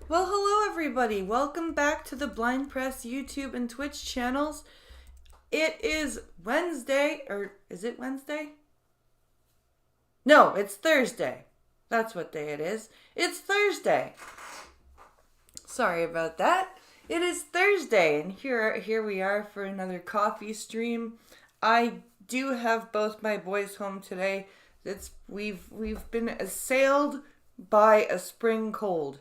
Well, hello everybody. Welcome back to the Blind Press YouTube and Twitch channels. It is Wednesday, or is it Wednesday? No, it's Thursday. That's what day it is. It's Thursday. Sorry about that. It is Thursday, and here we are for another coffee stream. I do have both my boys home today. We've been assailed by a spring cold.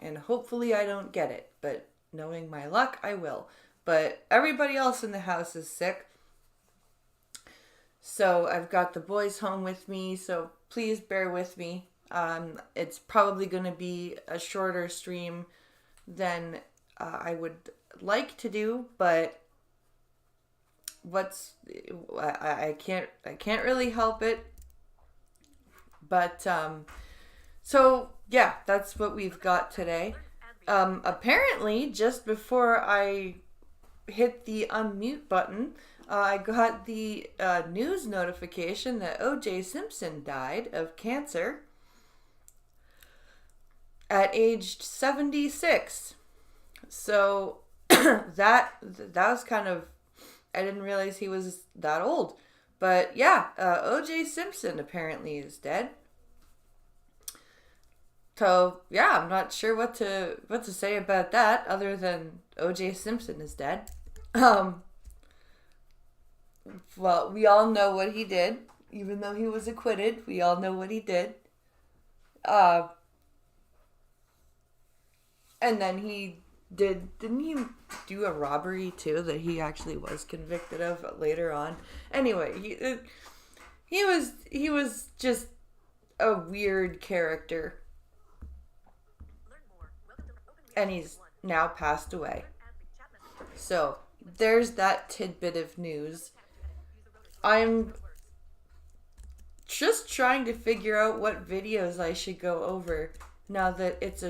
And hopefully I don't get it, but knowing my luck, I will. But everybody else in the house is sick. So I've got the boys home with me, so please bear with me. It's probably going to be a shorter stream than I would like to do, but I can't really help it. But so yeah, that's what we've got today. Apparently, just before I hit the unmute button, I got the news notification that O.J. Simpson died of cancer at age 76. So that was kind of, I didn't realize he was that old. But yeah, O.J. Simpson apparently is dead. So yeah, I'm not sure what to say about that other than O.J. Simpson is dead. Well, we all know what he did, even though he was acquitted. We all know what he did. And then didn't he do a robbery too that he actually was convicted of later on? Anyway, he was just a weird character. and he's now passed away. So there's that tidbit of news. I'm just trying to figure out what videos I should go over now that it's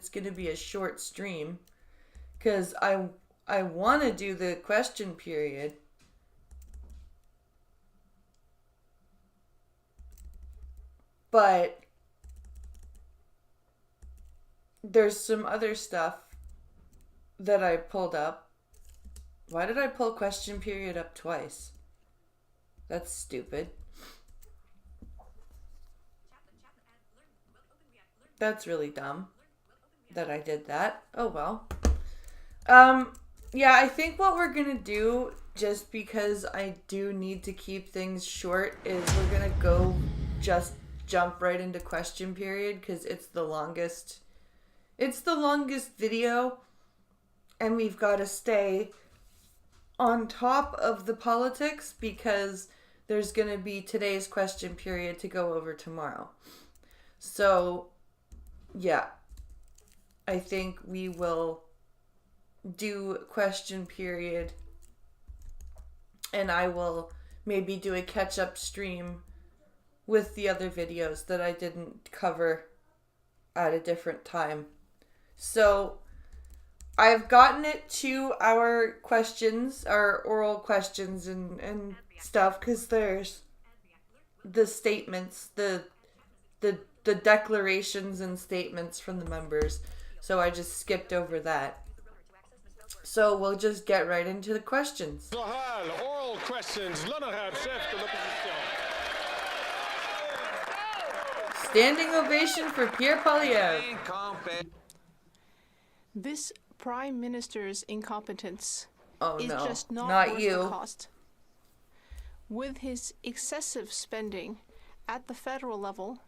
going to be a short stream, because I want to do the question period. But there's some other stuff that I pulled up. Why did I pull question period up twice? That's stupid. That's really dumb that I did that. Oh well. Yeah, I think what we're gonna do, just because I do need to keep things short, is we're gonna go just jump right into question period, because it's the longest video, and we've got to stay on top of the politics, because there's going to be today's question period to go over tomorrow. So yeah, I think we will do question period, and I will maybe do a catch-up stream with the other videos that I didn't cover at a different time. So I've gotten it to our questions, our oral questions and stuff, because there's the statements, the declarations and statements from the members. So I just skipped over that. So we'll just get right into the questions. Oral questions. L'honorable chef de l'opposition. Standing ovation for Pierre Poilievre. This Prime Minister's incompetence is no, just not worth you. the cost. With his excessive spending at the federal level,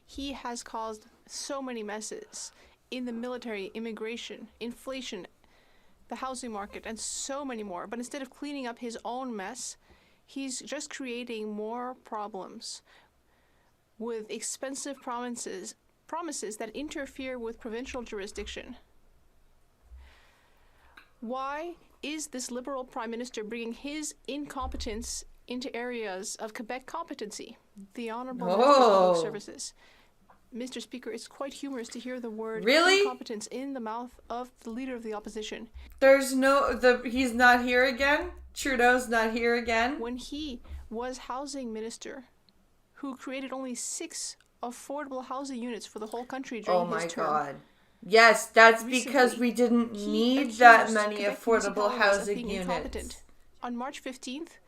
he has caused so many messes in the military, immigration, inflation, the housing market, and so many more. But instead of cleaning up his own mess, he's just creating more problems with expensive promises that interfere with provincial jurisdiction. Why is this Liberal Prime Minister bringing his incompetence into areas of Quebec competency? The Honourable Minister of Public Services. Mr. Speaker, it's quite humorous to hear the word incompetence in the mouth of the Leader of the Opposition. He's not here again? Trudeau's not here again? When he was Housing Minister, who created only 6 affordable housing units for the whole country during his term. Oh my God. Yes, that's because we didn't need that many affordable housing units. Incompetent. On March 15th,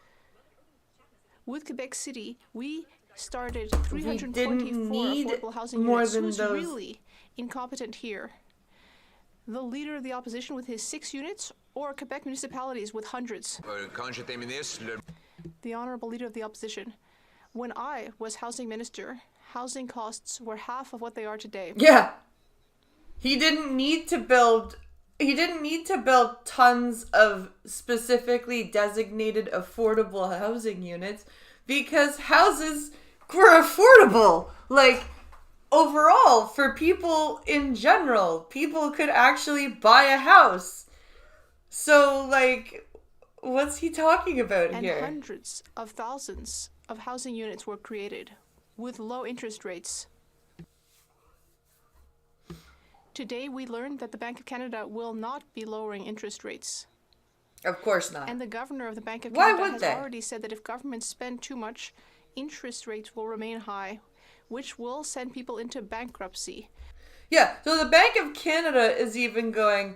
with Quebec City, we started 324 affordable housing units. Who's really incompetent here? The Leader of the Opposition with his 6 units, or Quebec municipalities with hundreds? The Honourable Leader of the Opposition. When I was Housing Minister, housing costs were half of what they are today. Yeah. He didn't need to build tons of specifically designated affordable housing units, because houses were affordable. Like, overall, for people in general, people could actually buy a house. So, like, what's he talking about here? And hundreds of thousands of housing units were created with low interest rates. Today, we learned that the Bank of Canada will not be lowering interest rates. Of course not. And the Governor of the Bank of Canada has they? already said that if governments spend too much, interest rates will remain high, which will send people into bankruptcy. Yeah, so the Bank of Canada is even going,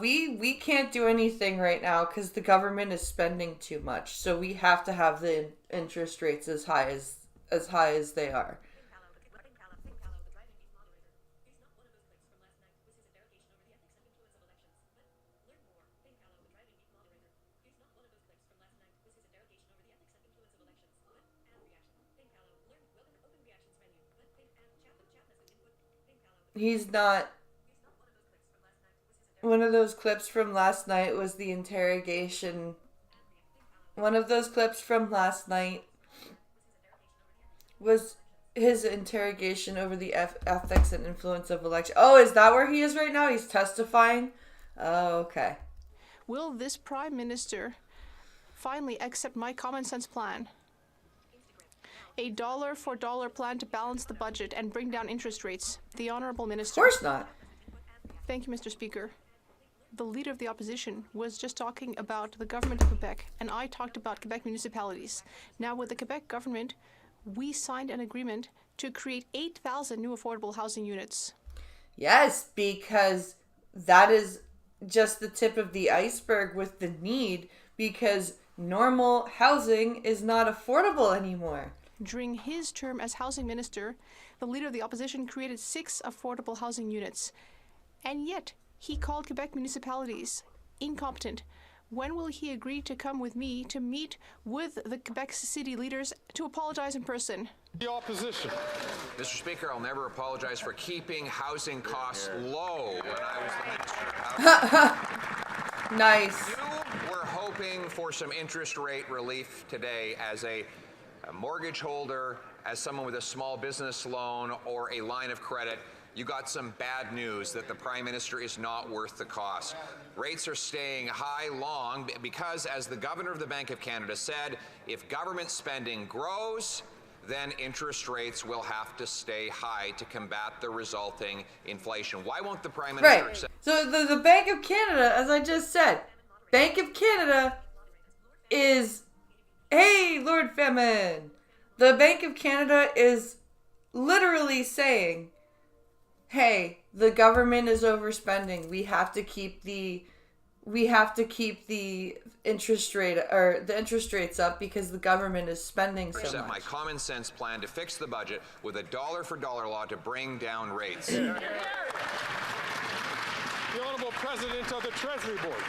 we can't do anything right now because the government is spending too much. So we have to have the interest rates as high as they are. He's not. One of those clips from last night was the interrogation. One of those clips from last night was his interrogation over the ethics and influence of election. Oh, is that where he is right now? He's testifying? Oh, okay. Will this Prime Minister finally accept my common sense plan? A dollar for dollar plan to balance the budget and bring down interest rates. The Honourable Minister. Of course not. Thank you, Mr. Speaker. The Leader of the Opposition was just talking about the government of Quebec, and I talked about Quebec municipalities. Now, with the Quebec government, we signed an agreement to create 8,000 new affordable housing units. Yes, because that is just the tip of the iceberg with the need, because normal housing is not affordable anymore. During his term as housing minister, the Leader of the Opposition created 6 affordable housing units. And yet, he called Quebec municipalities incompetent. When will he agree to come with me to meet with the Quebec city leaders to apologize in person? The opposition. Mr. Speaker, I'll never apologize for keeping housing costs low when I was the Minister of Housing. Nice. You were hoping for some interest rate relief today as a mortgage holder, as someone with a small business loan or a line of credit. You got some bad news that the Prime Minister is not worth the cost. Rates are staying high long because, as the Governor of the Bank of Canada said, if government spending grows, then interest rates will have to stay high to combat the resulting inflation. Why won't the Prime Minister accept? So the Bank of Canada, as I just said, Bank of Canada is, hey, Lord Femin. The Bank of Canada is literally saying, hey, the government is overspending. We have to keep the interest rate or the interest rates up because the government is spending so much. My common sense plan to fix the budget with a dollar for dollar law to bring down rates. The Honourable President of the Treasury Board.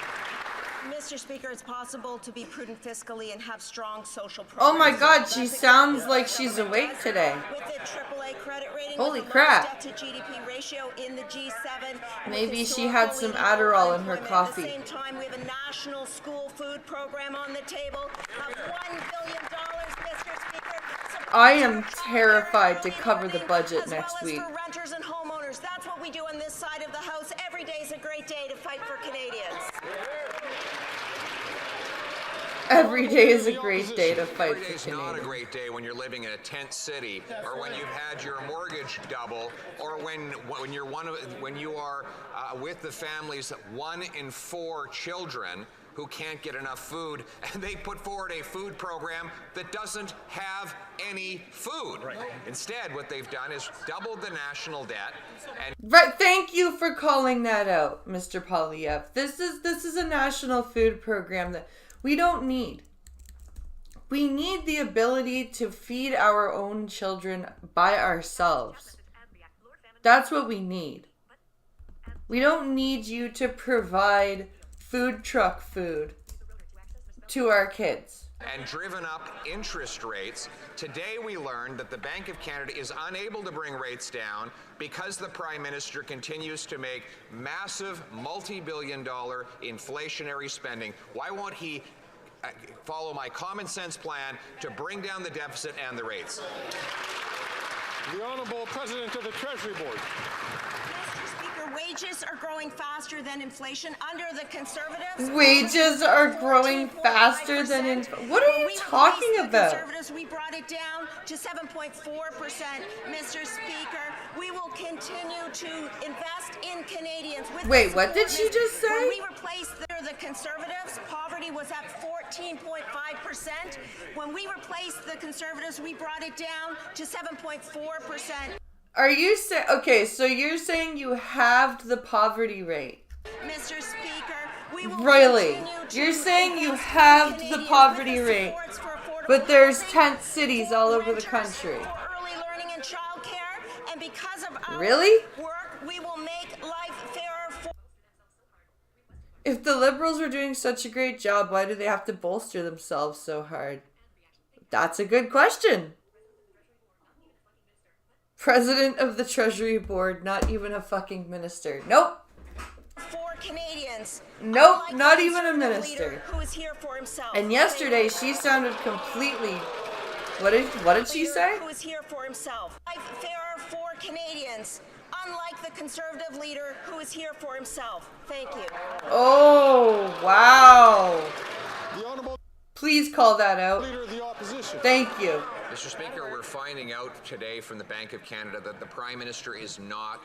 Mr. Speaker, it's possible to be prudent fiscally and have strong social Oh programs. my God, she sounds like she's awake today. With the AAA credit rating, Holy with the crap. lowest debt to GDP ratio in the G7. Maybe she had some Adderall in her coffee. At the same time, we have a national school food program on the table of $1 billion, Mr. Speaker. I am terrified to cover the budget next week. As well as for renters and homeowners. That's what we do on this side of the House. Every day is a great day to fight for Canadians. Every day is a great day to fight Every for day's not a Canadians. great day when you're living in a tent city, or when you've had your mortgage double, or when you are with the families 1 in 4 children who can't get enough food, and they put forward a food program that doesn't have any food. Right. Instead, what they've done is doubled the national debt. And Right, thank you for calling that out, Mr. Polyev. This is a national food program that we don't need. We need the ability to feed our own children by ourselves. That's what we need. We don't need you to provide food truck food to our kids. and driven up interest rates. Today we learned that the Bank of Canada is unable to bring rates down because the Prime Minister continues to make massive multi-billion-dollar inflationary spending. Why won't he follow my common sense plan to bring down the deficit and the rates? The Honourable President of the Treasury Board. Mr. Speaker, wages are growing faster than inflation under the Conservatives. Wages are growing faster than inflation. What are you talking about? Conservatives, we brought it down to 7.4%. Mr. Speaker, we will continue to invest in Canadians. Wait, what did she just say? When we replaced the Conservatives, poverty was at 14.5%. When we replaced the Conservatives, we brought it down to 7.4%. Are you saying, okay, so you're saying you halved the poverty rate? Mr. Speaker, we will Really? continue to You're saying you invest in halved the Canadians poverty with the rate, supports for affordable but there's housing, tent cities for all over the renters, country. for early learning and childcare, and because of our Really? work, we will make life fairer for If the Liberals are doing such a great job, why do they have to bolster themselves so hard? That's a good question. President of the Treasury Board, not even a fucking minister. Nope. Canadians. Nope, Unlike not the even a conservative minister. leader who is here for himself. And yesterday she sounded completely What did she say? Who is here for himself. Fairer for Canadians, unlike the Conservative leader who is here for himself. Thank you. Oh, wow. The Honourable Please call that out. Leader of the Opposition. Thank you. Mr. Speaker, we're finding out today from the Bank of Canada that the Prime Minister is not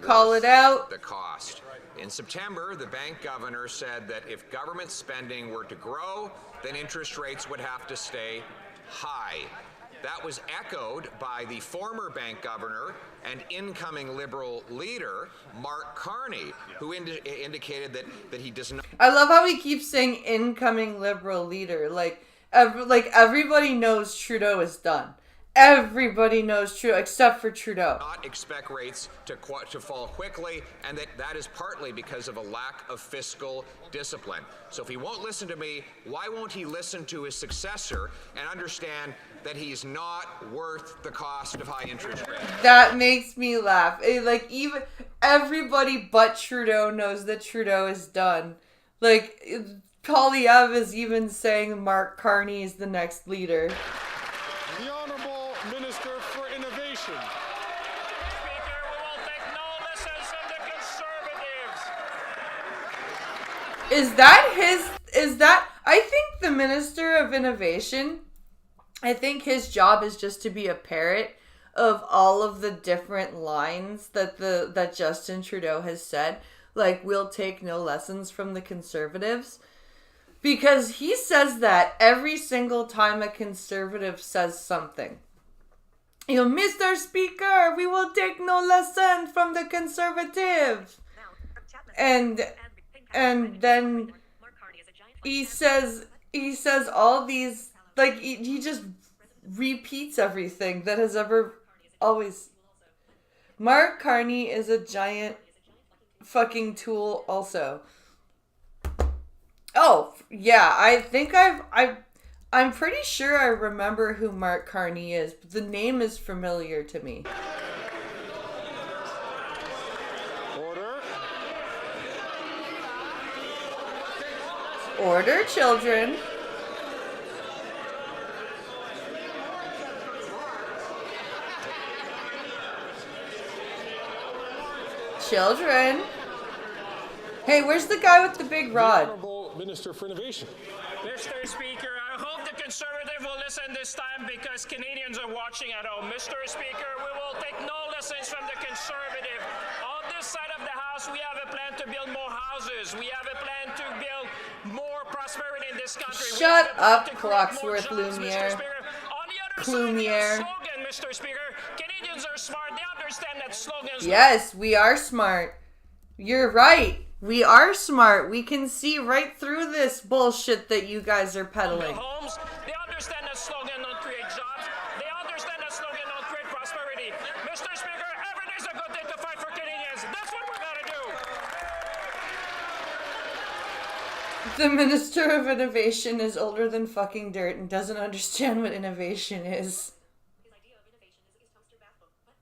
Call worth it out. the cost. In September, the bank governor said that if government spending were to grow, then interest rates would have to stay high. That was echoed by the former bank governor and incoming Liberal leader, Mark Carney, who indicated that he does not. I love how he keeps saying incoming Liberal leader. Like everybody knows Trudeau is done. Everybody knows Trudeau, except for Trudeau. Not expect rates to fall quickly, and that is partly because of a lack of fiscal discipline. So if he won't listen to me, why won't he listen to his successor and understand that he's not worth the cost of high interest rates? That makes me laugh. Like, even everybody but Trudeau knows that Trudeau is done. Like, Polyev is even saying Mark Carney is the next leader. The Honourable Minister for Innovation. Speaker, we will take no lessons from the Conservatives. I think the Minister of Innovation, I think his job is just to be a parrot of all of the different lines that Justin Trudeau has said. Like, we'll take no lessons from the Conservatives. Because he says that every single time a Conservative says something. You know, Mr. Speaker, we will take no lesson from the Conservatives. And then he says all these, like, he just repeats everything that has ever always. Mark Carney is a giant fucking tool also. Oh, yeah, I think I'm pretty sure I remember who Mark Carney is, but the name is familiar to me. Order. Order, children. Children. Hey, where's the guy with the big The rod? Honourable Minister for Innovation. Mr. Speaker, I hope the Conservative will listen this time because Canadians are watching at home. Mr. Speaker, we will take no lessons from the Conservative. On this side of the House, we have a plan to build more houses. We have a plan to build more prosperity in this country. Shut up, to create more Clocksworth jobs, Lumiere. Mr. Speaker. On the other Plumiere. side of the slogan, Mr. Speaker, Canadians are smart. They understand that slogans. Yes, we are smart. You're right. We are smart. We can see right through this bullshit that you guys are peddling. Homes, they understand that slogan don't create jobs. They understand that slogan don't create prosperity. Mr. Speaker, every day's a good day to fight for Canadians. That's what we're gonna do. The Minister of Innovation is older than fucking dirt and doesn't understand what innovation is. His idea of innovation is dumpster bathroom. What?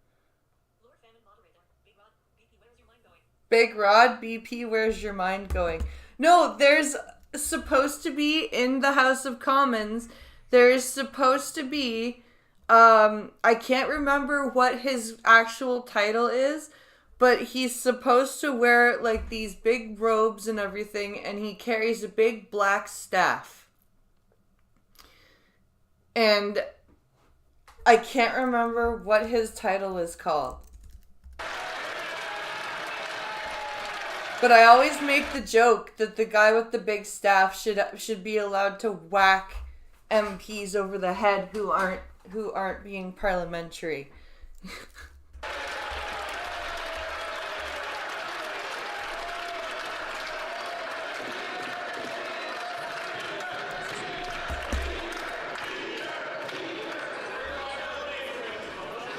Lord Famine Moderator. Big Rod, BP, where's your mind going? Big Rod, BP, where's your mind going? No, there's supposed to be in the House of Commons, there is supposed to be, I can't remember what his actual title is, but he's supposed to wear like these big robes and everything, and he carries a big black staff. And I can't remember what his title is called. But I always make the joke that the guy with the big staff should be allowed to whack MPs over the head who aren't being parliamentary.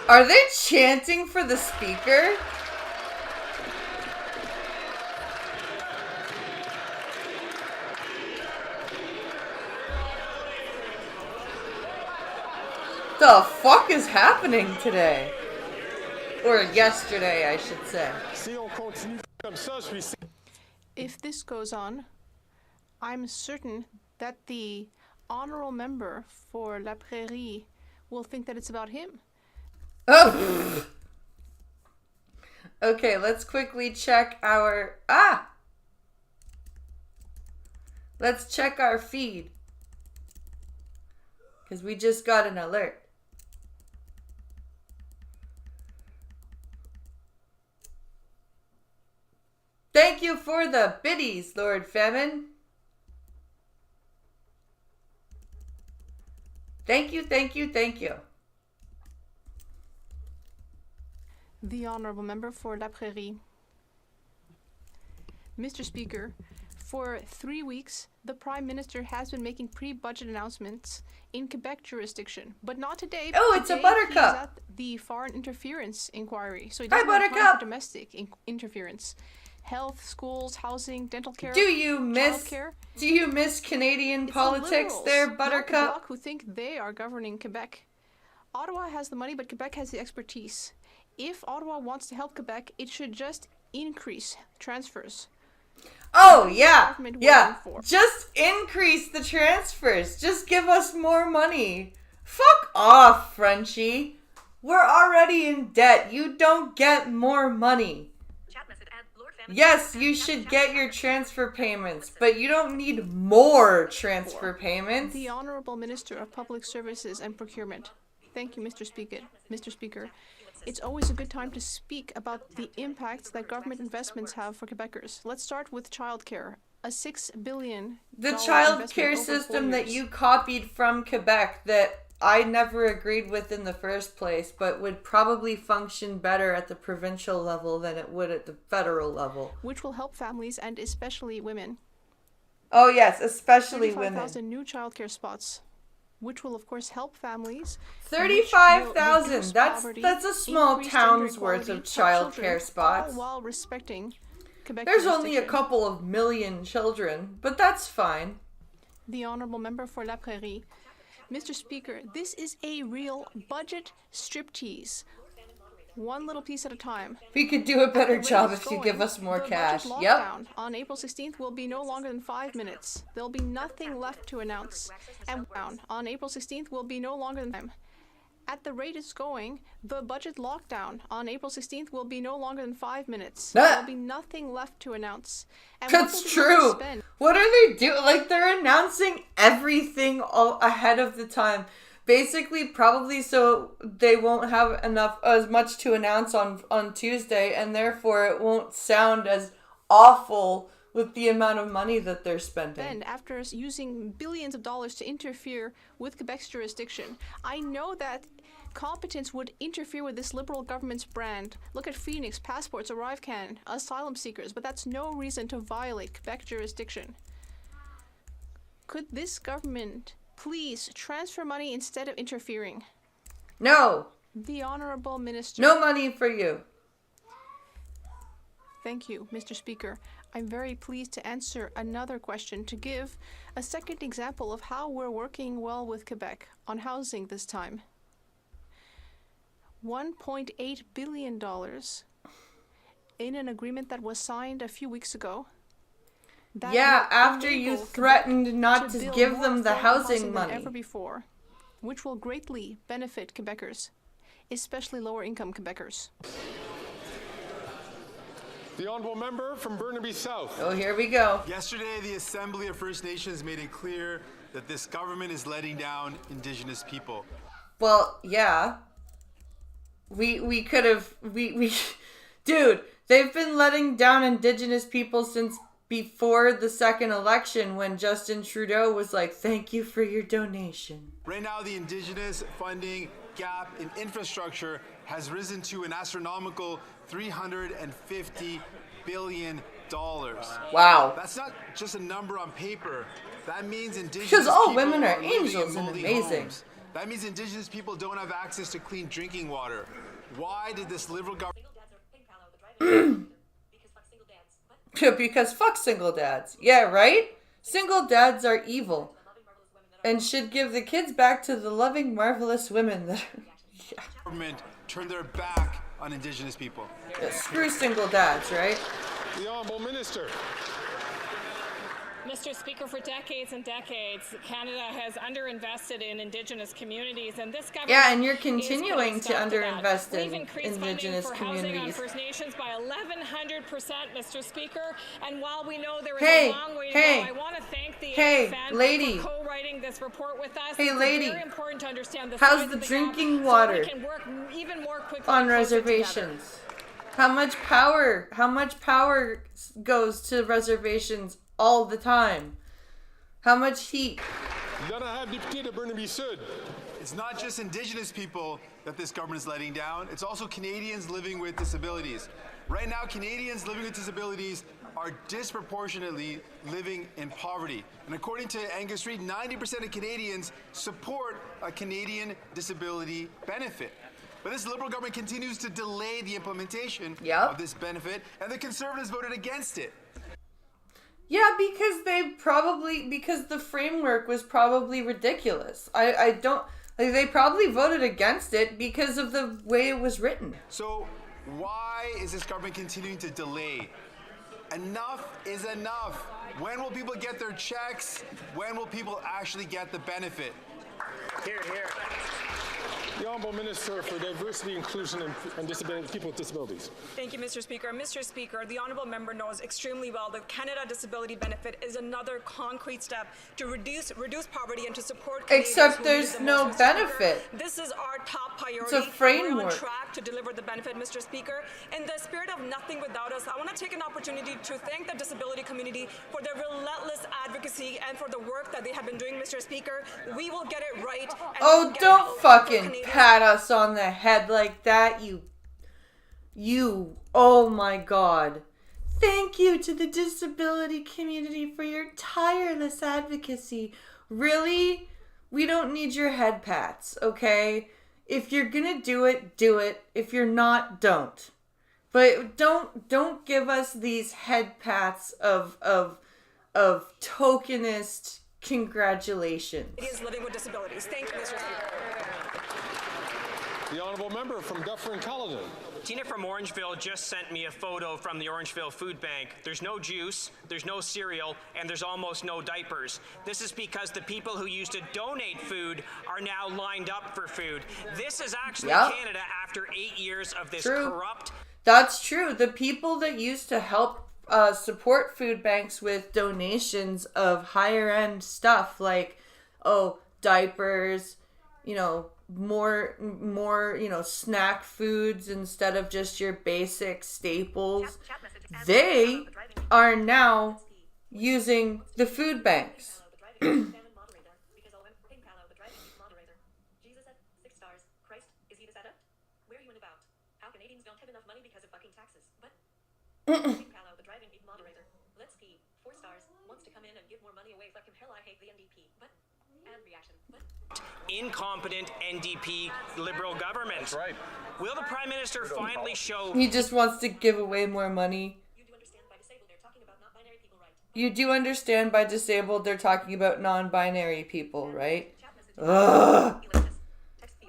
Are they chanting for the speaker? The fuck is happening today? Or yesterday, I should say. Si on continue comme ça, je suis... If this goes on, I'm certain that the honorable member for La Prairie will think that it's about him. Oh! Okay, let's quickly check our... Let's check our feed. Because we just got an alert. Thank you for the biddies, Lord Famine. Thank you, thank you, thank you. The Honourable Member for La Prairie. Mr. Speaker, for 3 weeks, the Prime Minister has been making pre-budget announcements in Quebec jurisdiction, but not today. Oh, it's a Today, Buttercup. He's at the foreign interference inquiry, so he Hi, doesn't have time Buttercup. for domestic interference. Health, schools, housing, dental care. Do you miss childcare. Canadian It's politics the Liberals, there, not the Buttercup? Bloc, who think they are governing Quebec. Ottawa has the money, but Quebec has the expertise. If Ottawa wants to help Quebec, it should just increase transfers. Oh, yeah. Government Yeah. waiting for. Just increase the transfers. Just give us more money. Fuck off, Frenchie. We're already in debt. You don't get more money. Chat message and Lord Famine. Yes, you should get your transfer payments, but you don't need more transfer payments. The Honourable Minister of Public Services and Procurement. Thank you, Mr. Speaker. Mr. Speaker, it's always a good time to speak about the impacts that government investments have for Quebecers. Let's start with childcare. A $6 billion The investment childcare over 4 system that years. you copied from Quebec that I never agreed with in the first place, but would probably function better at the provincial level than it would at the federal level. which will help families and especially women. Oh yes, especially women. 35,000 new childcare spots, which will of course help families. 35,000. That's a small town's worth of childcare spots. All while respecting Quebec There's only a jurisdiction. couple of million children, but that's fine. The Honourable Member for La Prairie. Mr. Speaker, this is a real budget striptease. One little piece at a time. We could do a better The rate job is if you going, give us more the cash. budget Yep. lockdown on April 16th will be no longer than 5 minutes. There'll be nothing left to announce. And down on April 16th will be no longer than time. At the rate it's going, the budget lockdown on April 16th will be no longer than 5 minutes. There'll be nothing left to announce. And what will That's people true. spend? What are they doing? Like, they're announcing everything all ahead of the time. Basically, probably so they won't have as much to announce on Tuesday, and therefore it won't sound as awful with the amount of money that they're spending. And after using billions of dollars to interfere with Quebec's jurisdiction, I know that competence would interfere with this Liberal government's brand. Look at Phoenix, passports, ArriveCan, asylum seekers, but that's no reason to violate Quebec jurisdiction. Could this government please transfer money instead of interfering? No. The Honourable Minister. No money for you. Thank you, Mr. Speaker. I'm very pleased to answer another question to give a second example of how we're working well with Quebec on housing this time. $1.8 billion in an agreement that was signed a few weeks ago. That Yeah, will after you enable threatened Quebec not to build give more them the affordable housing than money. ever before, which will greatly benefit Quebecers, especially lower-income Quebecers. The Honourable Member from Burnaby South. Oh, here we go. Yesterday, the Assembly of First Nations made it clear that this government is letting down Indigenous people. Well, yeah. We could have dude, they've been letting down Indigenous people since before the second election when Justin Trudeau was like, "Thank you for your donation." Right now, the Indigenous funding gap in infrastructure has risen to an astronomical $350 billion. Wow. That's not just a number on paper. That means Indigenous Because all people women are living angels in and moldy amazing. homes. That means Indigenous people don't have access to clean drinking water. Why did this Liberal government... Single dads are pink palo, the driving because fuck single dads. What? Because fuck single dads. Yeah, right? Single dads are evil and should give the kids back to the loving, marvelous women that yeah. government turn their back on Indigenous people? Yeah, screw single dads, right? The Honourable Minister. Mr. Speaker, for decades and decades, Canada has underinvested in Indigenous communities, and this government Yeah, and you're is continuing putting to stop that. underinvest We've in increased Indigenous funding for housing on communities. First Nations by 1,100%, Mr. Speaker. And while we know there is Hey, a long way to hey, go, I want to thank the hey, AFN lady. for co-writing this report with us. Hey, It's lady. very important to understand the How's size the of the drinking gap water so we can work even more quickly on and closer together. reservations? How much power goes to reservations all the time? How much heat? L'honorable député de Burnaby-Sud. It's not just Indigenous people that this government is letting down, it's also Canadians living with disabilities. Right now, Canadians living with disabilities are disproportionately living in poverty. And according to Angus Reid, 90% of Canadians support a Canadian disability benefit. But this Liberal government continues to delay the implementation of this benefit, and the Conservatives voted against it. Yeah, because the framework was probably ridiculous. They probably voted against it because of the way it was written. So why is this government continuing to delay? Enough is enough. When will people get their checks? When will people actually get the benefit? Here, here. The Honourable Minister for Diversity, Inclusion and Disability, People with Disabilities. Thank you, Mr. Speaker. Mr. Speaker, the Honourable Member knows extremely well that Canada Disability Benefit is another concrete step to reduce poverty and to support Canadians. Except who there's need it the no most, Mr. benefit. Speaker. This is our top priority. It's a framework. We're on track to deliver the benefit, Mr. Speaker. In the spirit of nothing without us, I want to take an opportunity to thank the disability community for their relentless advocacy and for the work that they have been doing, Mr. Speaker. We will get it right. And we will get Don't help for fucking Canadians. pat us on the head like that, oh my god. Thank you to the disability community for your tireless advocacy. Really? We don't need your head pats, okay? If you're gonna do it, do it. If you're not, don't. But don't give us these head pats of tokenist congratulations. Canadians living with disabilities. Thank you, Mr. Speaker. The Honourable Member from Dufferin-Caledon. Tina from Orangeville just sent me a photo from the Orangeville Food Bank. There's no juice, there's no cereal, and there's almost no diapers. This is because the people who used to donate food are now lined up for food. This is actually Canada after 8 years of this corrupt... That's true. The people that used to help support food banks with donations of higher end stuff like, diapers, more, snack foods instead of just your basic staples. They are now using the food banks. The driving moderator. Let's see. 4 stars. Wants to come in and give more money away. Fucking hell, I hate the NDP. But and reaction. But incompetent NDP Liberal government. That's right. Will the Prime Minister finally show... He just wants to give away more money. You do understand by disabled they're talking about non-binary people, right? Ugh.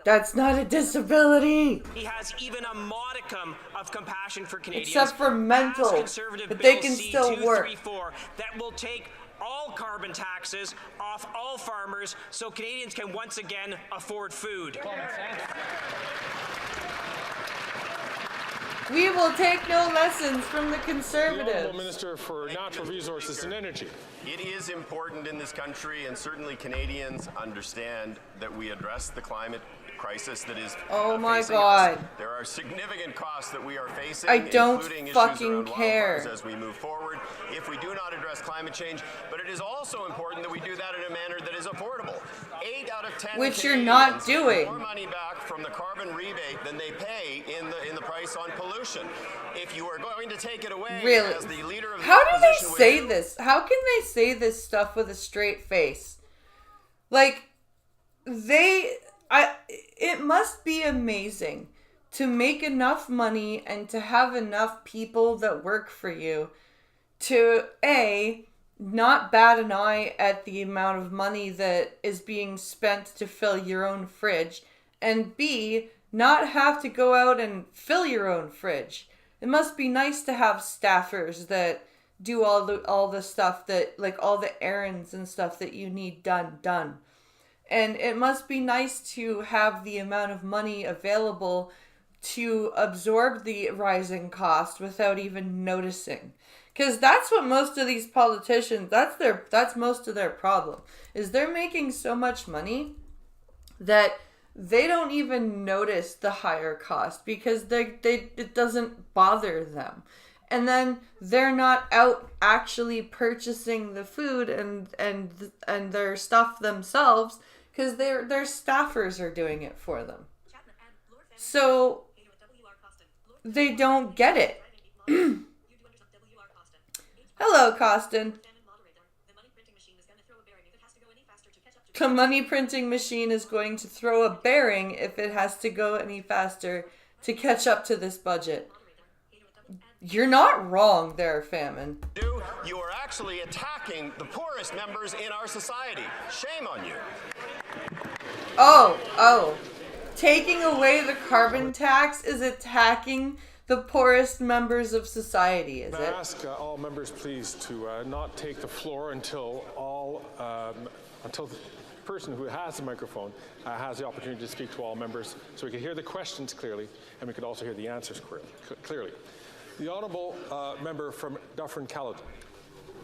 That's not a disability. He has even a modicum of compassion for Canadians. Except for mental. But they can still work. That will take all carbon taxes off all farmers so Canadians can once again afford food. We will take no lessons from the The Conservatives. Honourable Minister for Natural Resources and Energy. It is important in this country, and certainly Canadians understand that we address the climate crisis that is Oh my facing God. us. There are significant costs that we are facing, I don't including fucking issues around care. wildfires as we move forward if we do not address climate change. But it is also important that we do that in a manner that is affordable. 8 out of 10 Which you're Canadians not get doing. more money back from the carbon rebate than they pay in the price on pollution. If you are going to take it away Really? as the leader of the How do they opposition would say do, this? How can they say this stuff with a straight face? Like, it must be amazing to make enough money and to have enough people that work for you to not bat an eye at the amount of money that is being spent to fill your own fridge, and B, not have to go out and fill your own fridge. It must be nice to have staffers do all the stuff that, like, all the errands and stuff that you need done. And it must be nice to have the amount of money available to absorb the rising cost without even noticing. Because that's what most of these politicians, that's most of their problem, is they're making so much money that they don't even notice the higher cost because it doesn't bother them. And then they're not out actually purchasing the food and their stuff themselves because their staffers are doing it for them. So they don't get it. Hello, Costin. The money printing machine is going to throw a bearing if it has to go any faster to catch up to this budget. You're not wrong there, Famine. You are actually attacking the poorest members in our society. Shame on you. Oh. Taking away the carbon tax is attacking the poorest members of society, is it? I ask all members, please, to not take the floor until the person who has the microphone has the opportunity to speak to all members, so we can hear the questions clearly, and we can also hear the answers clearly. The honourable member from Dufferin-Caledon.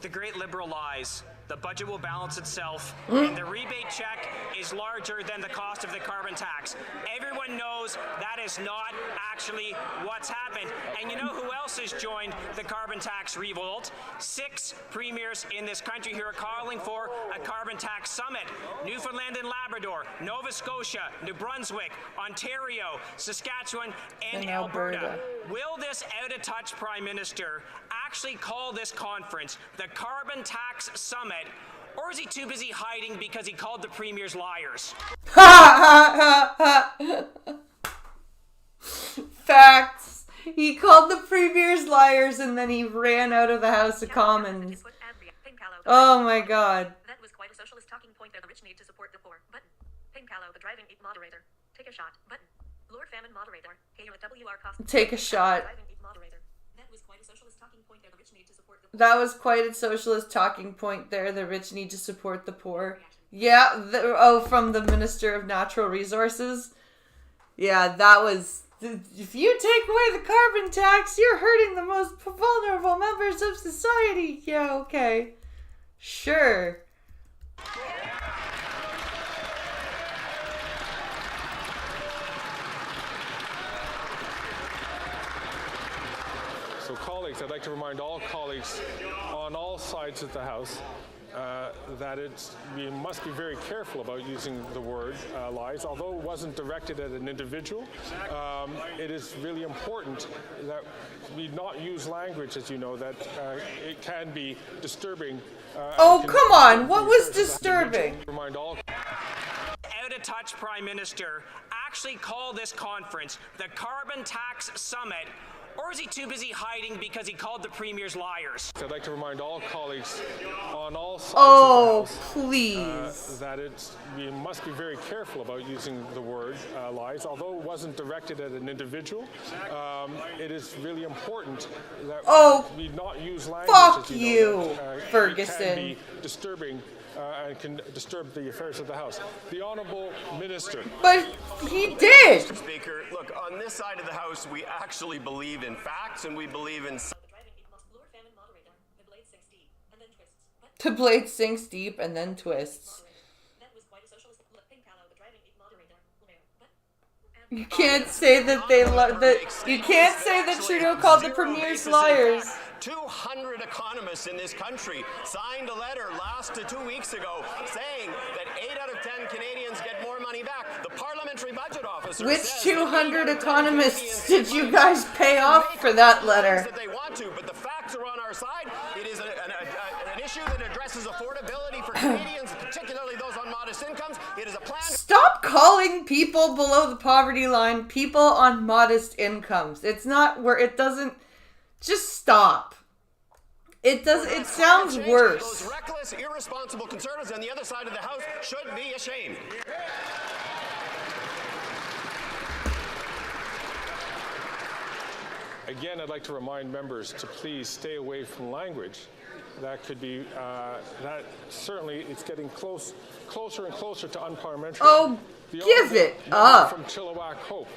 The great Liberal lies. The budget will balance itself, and the rebate check is larger than the cost of the carbon tax. Everyone knows that is not actually what's happened. And you know who else has joined the carbon tax revolt? 6 premiers in this country who are calling for a carbon tax summit. Newfoundland and Labrador, Nova Scotia, New Brunswick, Ontario, Saskatchewan, and Alberta. Will this out-of-touch Prime Minister actually call this conference the Carbon Tax Summit, or is he too busy hiding because he called the premiers liars? Facts. He called the premiers liars and then he ran out of the House of Commons. Oh my god. That was quite a socialist talking point there. The rich need to support the poor. Button. Ping Callow, the driving moderator. Take a shot. Button. Lord Famine moderator. Hey, you're a WR cost. Take a shot. That was quite a socialist talking point there. The rich need to support the poor. That was quite a socialist talking point there. The rich need to support the poor. Yeah, from the Minister of Natural Resources. Yeah, that was... If you take away the carbon tax, you're hurting the most vulnerable members of society. Yeah, okay. Sure. So colleagues, I'd like to remind all colleagues on all sides of the House that we must be very careful about using the word lies. Although it wasn't directed at an individual, it is really important that we not use language, as you know, that it can be disturbing. Oh, come on. What was disturbing? Remind all Out-of-touch Prime Minister actually call this conference the Carbon Tax Summit, or is he too busy hiding because he called the premiers liars? I'd like to remind all colleagues on all sides of the House, please. that we must be very careful about using the word lies. Although it wasn't directed at an individual, it is really important that we not use language. Fuck as you, Ferguson. It can be disturbing. And can disturb the affairs of the House. The Honourable Minister. But he did! Mr. Speaker, look, on this side of the House, we actually believe in facts and we believe in... The blade sinks deep and then twists. You can't say that you can't say that Trudeau called the premiers liars. 200 economists in this country signed a letter 2 weeks ago saying that 8 out of 10 Canadians get more money back. The Parliamentary Budget Officer Which says 200 economists did you guys pay off for that letter? That they want to, but the facts are on our side. It is an issue that addresses affordability for Canadians, particularly those on modest incomes. It is a plan. Stop calling people below the poverty line people on modest incomes. It's not where it doesn't. Just stop. It does. It sounds worse. Those reckless, irresponsible Conservatives on the other side of the House should be ashamed. Again, I'd like to remind members to please stay away from language that could be, that certainly it's getting closer and closer to unparliamentary. Oh, give it up. From Chilliwack Hope.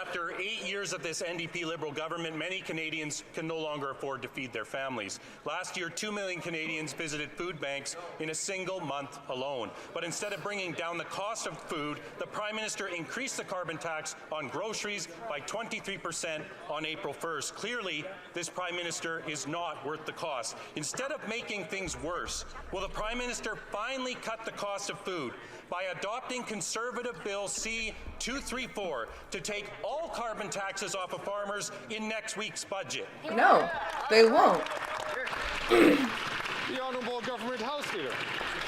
After 8 years of this NDP Liberal government, many Canadians can no longer afford to feed their families. Last year, 2 million Canadians visited food banks in a single month alone. But instead of bringing down the cost of food, the Prime Minister increased the carbon tax on groceries by 23% on April 1st. Clearly, this Prime Minister is not worth the cost. Instead of making things worse, will the Prime Minister finally cut the cost of food by adopting Conservative Bill C-234 to take all carbon taxes off of farmers in next week's budget? No, they won't. The Honourable Government House Leader.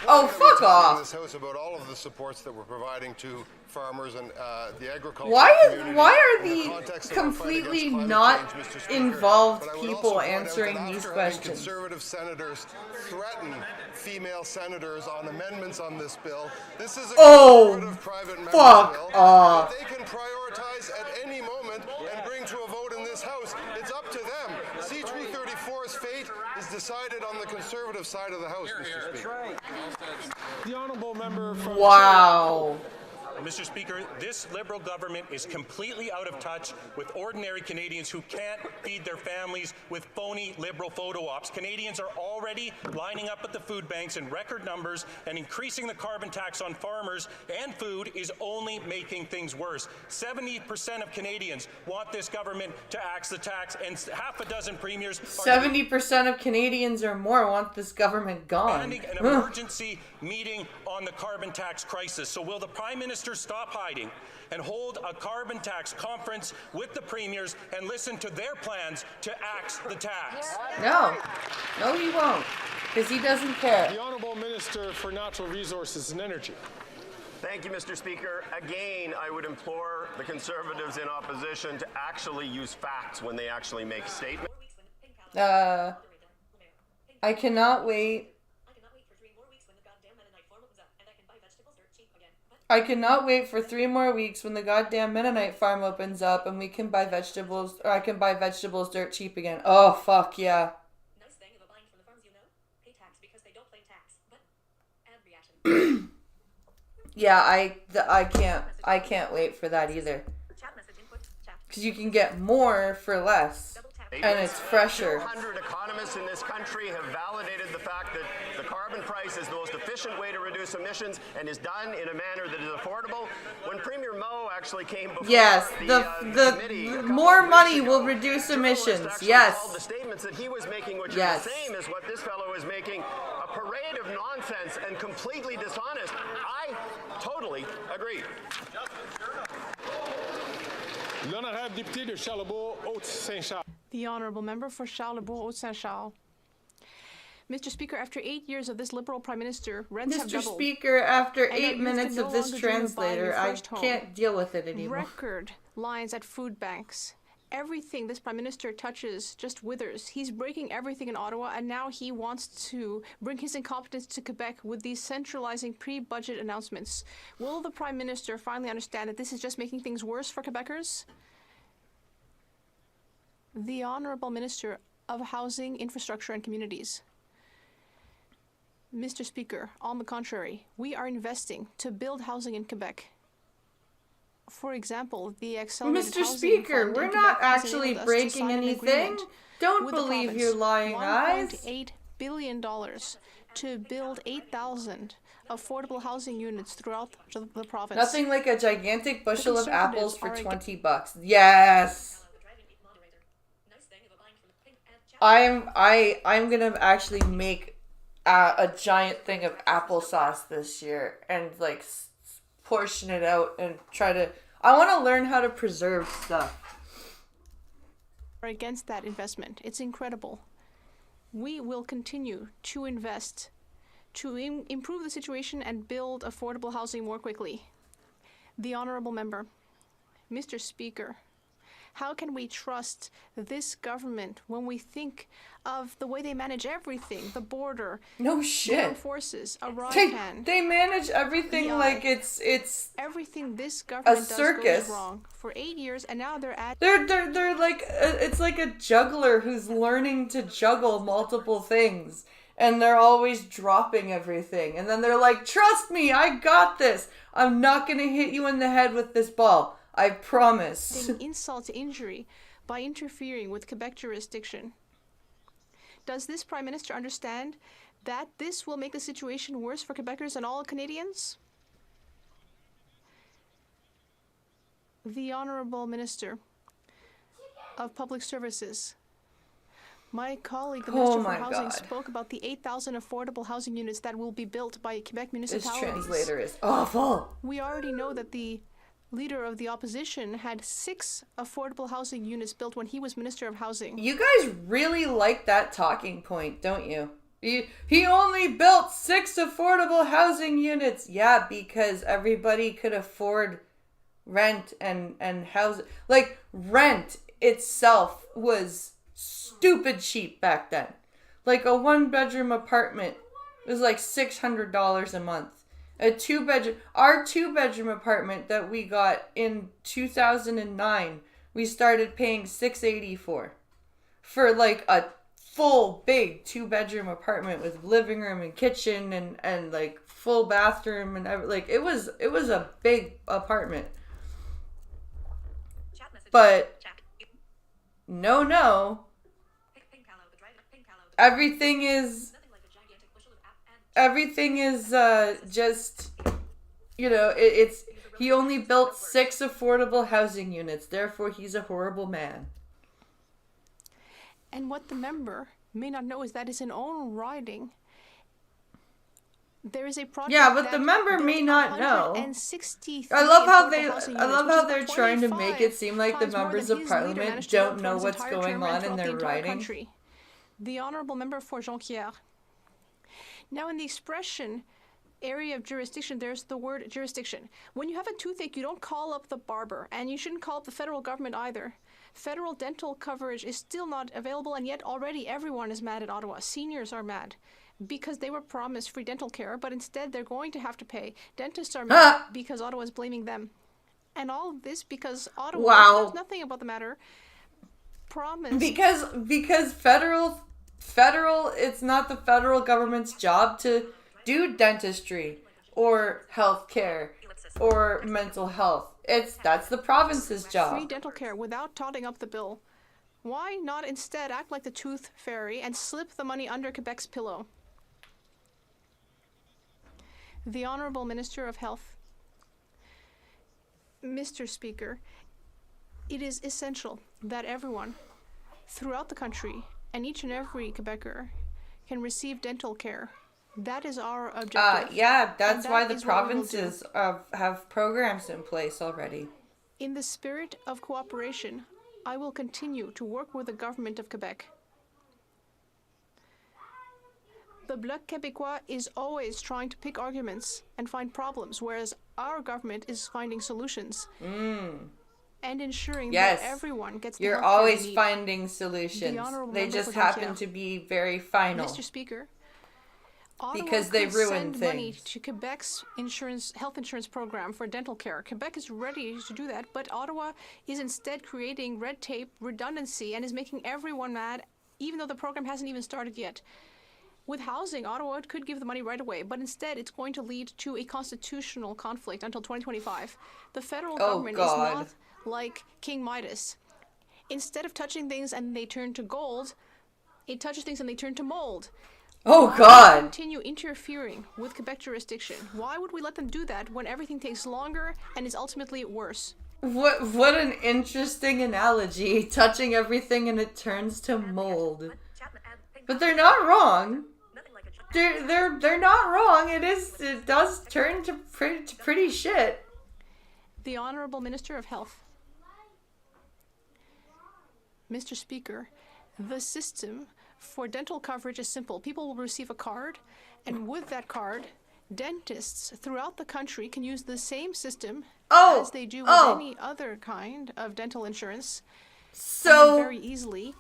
Oh, fuck off. In this House about all of the supports that we're providing to farmers and the agriculture community. Why are in the context of our fight completely against not climate change, Mr. Speaker. involved But I would people also point out answering that these after having questions? Conservative senators threaten female senators on amendments on this bill. This is a conservative private member's bill that they can prioritize at any moment and bring to a vote in this House. It's up to them. C-234's fate is decided on the Conservative side of the House, Mr. Speaker. The Honourable Member from Wow. Mr. Speaker, this Liberal government is completely out of touch with ordinary Canadians who can't feed their families with phony Liberal photo ops. Canadians are already lining up at the food banks in record numbers, and increasing the carbon tax on farmers and food is only making things worse. 70% of Canadians want this government to axe the tax, and half a dozen premiers 70% of Canadians or more want this government gone. demanding an emergency meeting on the carbon tax crisis. So will the Prime Minister stop hiding and hold a carbon tax conference with the premiers and listen to their plans to axe the tax? No. No, he won't. Because he doesn't care. The Honourable Minister for Natural Resources and Energy. Thank you, Mr. Speaker. Again, I would implore the Conservatives in opposition to actually use facts when they actually make statements. I cannot wait. I cannot wait for 3 more weeks when the goddamn Mennonite farm opens up and we can buy vegetables, or I can buy vegetables dirt cheap again. Oh, fuck yeah. Nice thing about buying from the farms, pay tax because they don't pay tax, but ad reaction. Yeah, I can't wait for that either. Because you can get more for less. And it's fresher. 200 economists in this country have validated the fact that the carbon price is the most efficient way to reduce emissions and is done in a manner that is affordable. When Premier Moe actually came before the more money will reduce emissions. Yes. The statements that he was making, which yes. is the same as what this fellow is making, a parade of nonsense and completely dishonest. I totally agree. L'honorable député de Charlebourg, Haute-Saint-Charles. The Honourable Member for Charlebourg, Haute-Saint-Charles. Mr. Speaker, after 8 years of this Liberal Prime Minister, rents have Mr. doubled. Speaker, after And 8 minutes of this translator, I can't deal with it anymore. Record lines at food banks. Everything this Prime Minister touches just withers. He's breaking everything in Ottawa, and now he wants to bring his incompetence to Quebec with these centralizing pre-budget announcements. Will the Prime Minister finally understand that this is just making things worse for Quebecers? The Honourable Minister of Housing, Infrastructure and Communities. Mr. Speaker, on the contrary, we are investing to build housing in Quebec. For example, the accelerated Mr. housing Speaker, fund we're in not Quebec has actually enabled us to breaking sign an anything. agreement Don't with the believe province. your lying eyes. $1.8 billion to build 8,000 affordable housing units throughout the province. Nothing like a gigantic bushel of apples for Conservatives $20. Yes. I'm gonna actually make a giant thing of applesauce this year and like portion it out and try to. I want to learn how to preserve stuff. Against that investment, it's incredible. We will continue to invest to improve the situation and build affordable housing more quickly. The Honourable Member, Mr. Speaker, How can we trust this government when we think of the way they manage everything? The border, No the shit. armed forces, Arakan. They manage everything like it's everything this government circus. does goes wrong for 8 years, and now they're at. They're like it's like a juggler who's learning to juggle multiple things, and they're always dropping everything, and then they're like, "Trust me, I got this. I'm not gonna hit you in the head with this ball. I promise." Insult to injury by interfering with Quebec jurisdiction. Does this Prime Minister understand that this will make the situation worse for Quebecers and all Canadians? The Honourable Minister of Public Services. My colleague, the Minister for Housing, spoke about the 8,000 affordable housing units that will be built by Quebec municipalities. This translator is awful. We already know that the leader of the opposition had 6 affordable housing units built when he was Minister of Housing. You guys really like that talking point, don't you? He only built 6 affordable housing units. Yeah, because everybody could afford rent and house. Like, rent itself was stupid cheap back then. Like, a 1-bedroom apartment was like $600 a month. Our 2-bedroom apartment that we got in 2009, we started paying $684 for like a full big 2-bedroom apartment with living room and kitchen and like full bathroom and like it was a big apartment. But no, everything is just, you know, it's he only built 6 affordable housing units, therefore he's a horrible man. And what the member may not know is that it's an own riding. There is a project. Yeah, but the member may not know. I love how they're trying to make it seem like the members of parliament don't know what's going on in their riding. The honourable member for Jonquière. Now, in the expression area of jurisdiction, there's the word jurisdiction. When you have a toothache, you don't call up the barber, and you shouldn't call up the federal government either. Federal dental coverage is still not available, and yet already everyone is mad at Ottawa. Seniors are mad because they were promised free dental care, but instead they're going to have to pay. Dentists are mad because Ottawa is blaming them. And all of this because Ottawa knows nothing about the matter. Promise. Because federal, it's not the federal government's job to do dentistry or health care or mental health. That's the province's job. Free dental care without totting up the bill. Why not instead act like the tooth fairy and slip the money under Quebec's pillow? The Honourable Minister of Health. Mr. Speaker, it is essential that everyone throughout the country and each and every Quebecer can receive dental care. That is our objective. Yeah, that's why the provinces have programs in place already. In the spirit of cooperation, I will continue to work with the government of Quebec. The Bloc Québécois is always trying to pick arguments and find problems, whereas our government is finding solutions. And ensuring that everyone gets the You're healthcare always they need. finding solutions. They just happen to be very final. Mr. Speaker, because they ruin send money to Quebec's health insurance program for dental care. Quebec is ready to do that, but Ottawa is instead creating red tape, redundancy, and is making everyone mad, even though the program hasn't even started yet. With housing, Ottawa could give the money right away, but instead it's going to lead to a constitutional conflict until 2025. The federal government is not like King Midas. Instead of touching things and they turn to gold, it touches things and they turn to mold. Oh, God. Continue interfering with Quebec jurisdiction. Why would we let them do that when everything takes longer and is ultimately worse? What an interesting analogy. Touching everything and it turns to mold. But they're not wrong. They're not wrong. It does turn to pretty shit. The Honourable Minister of Health. Mr. Speaker, the system for dental coverage is simple. People will receive a card, and with that card, dentists throughout the country can use the same system as they do with any other kind of dental insurance. So very easily.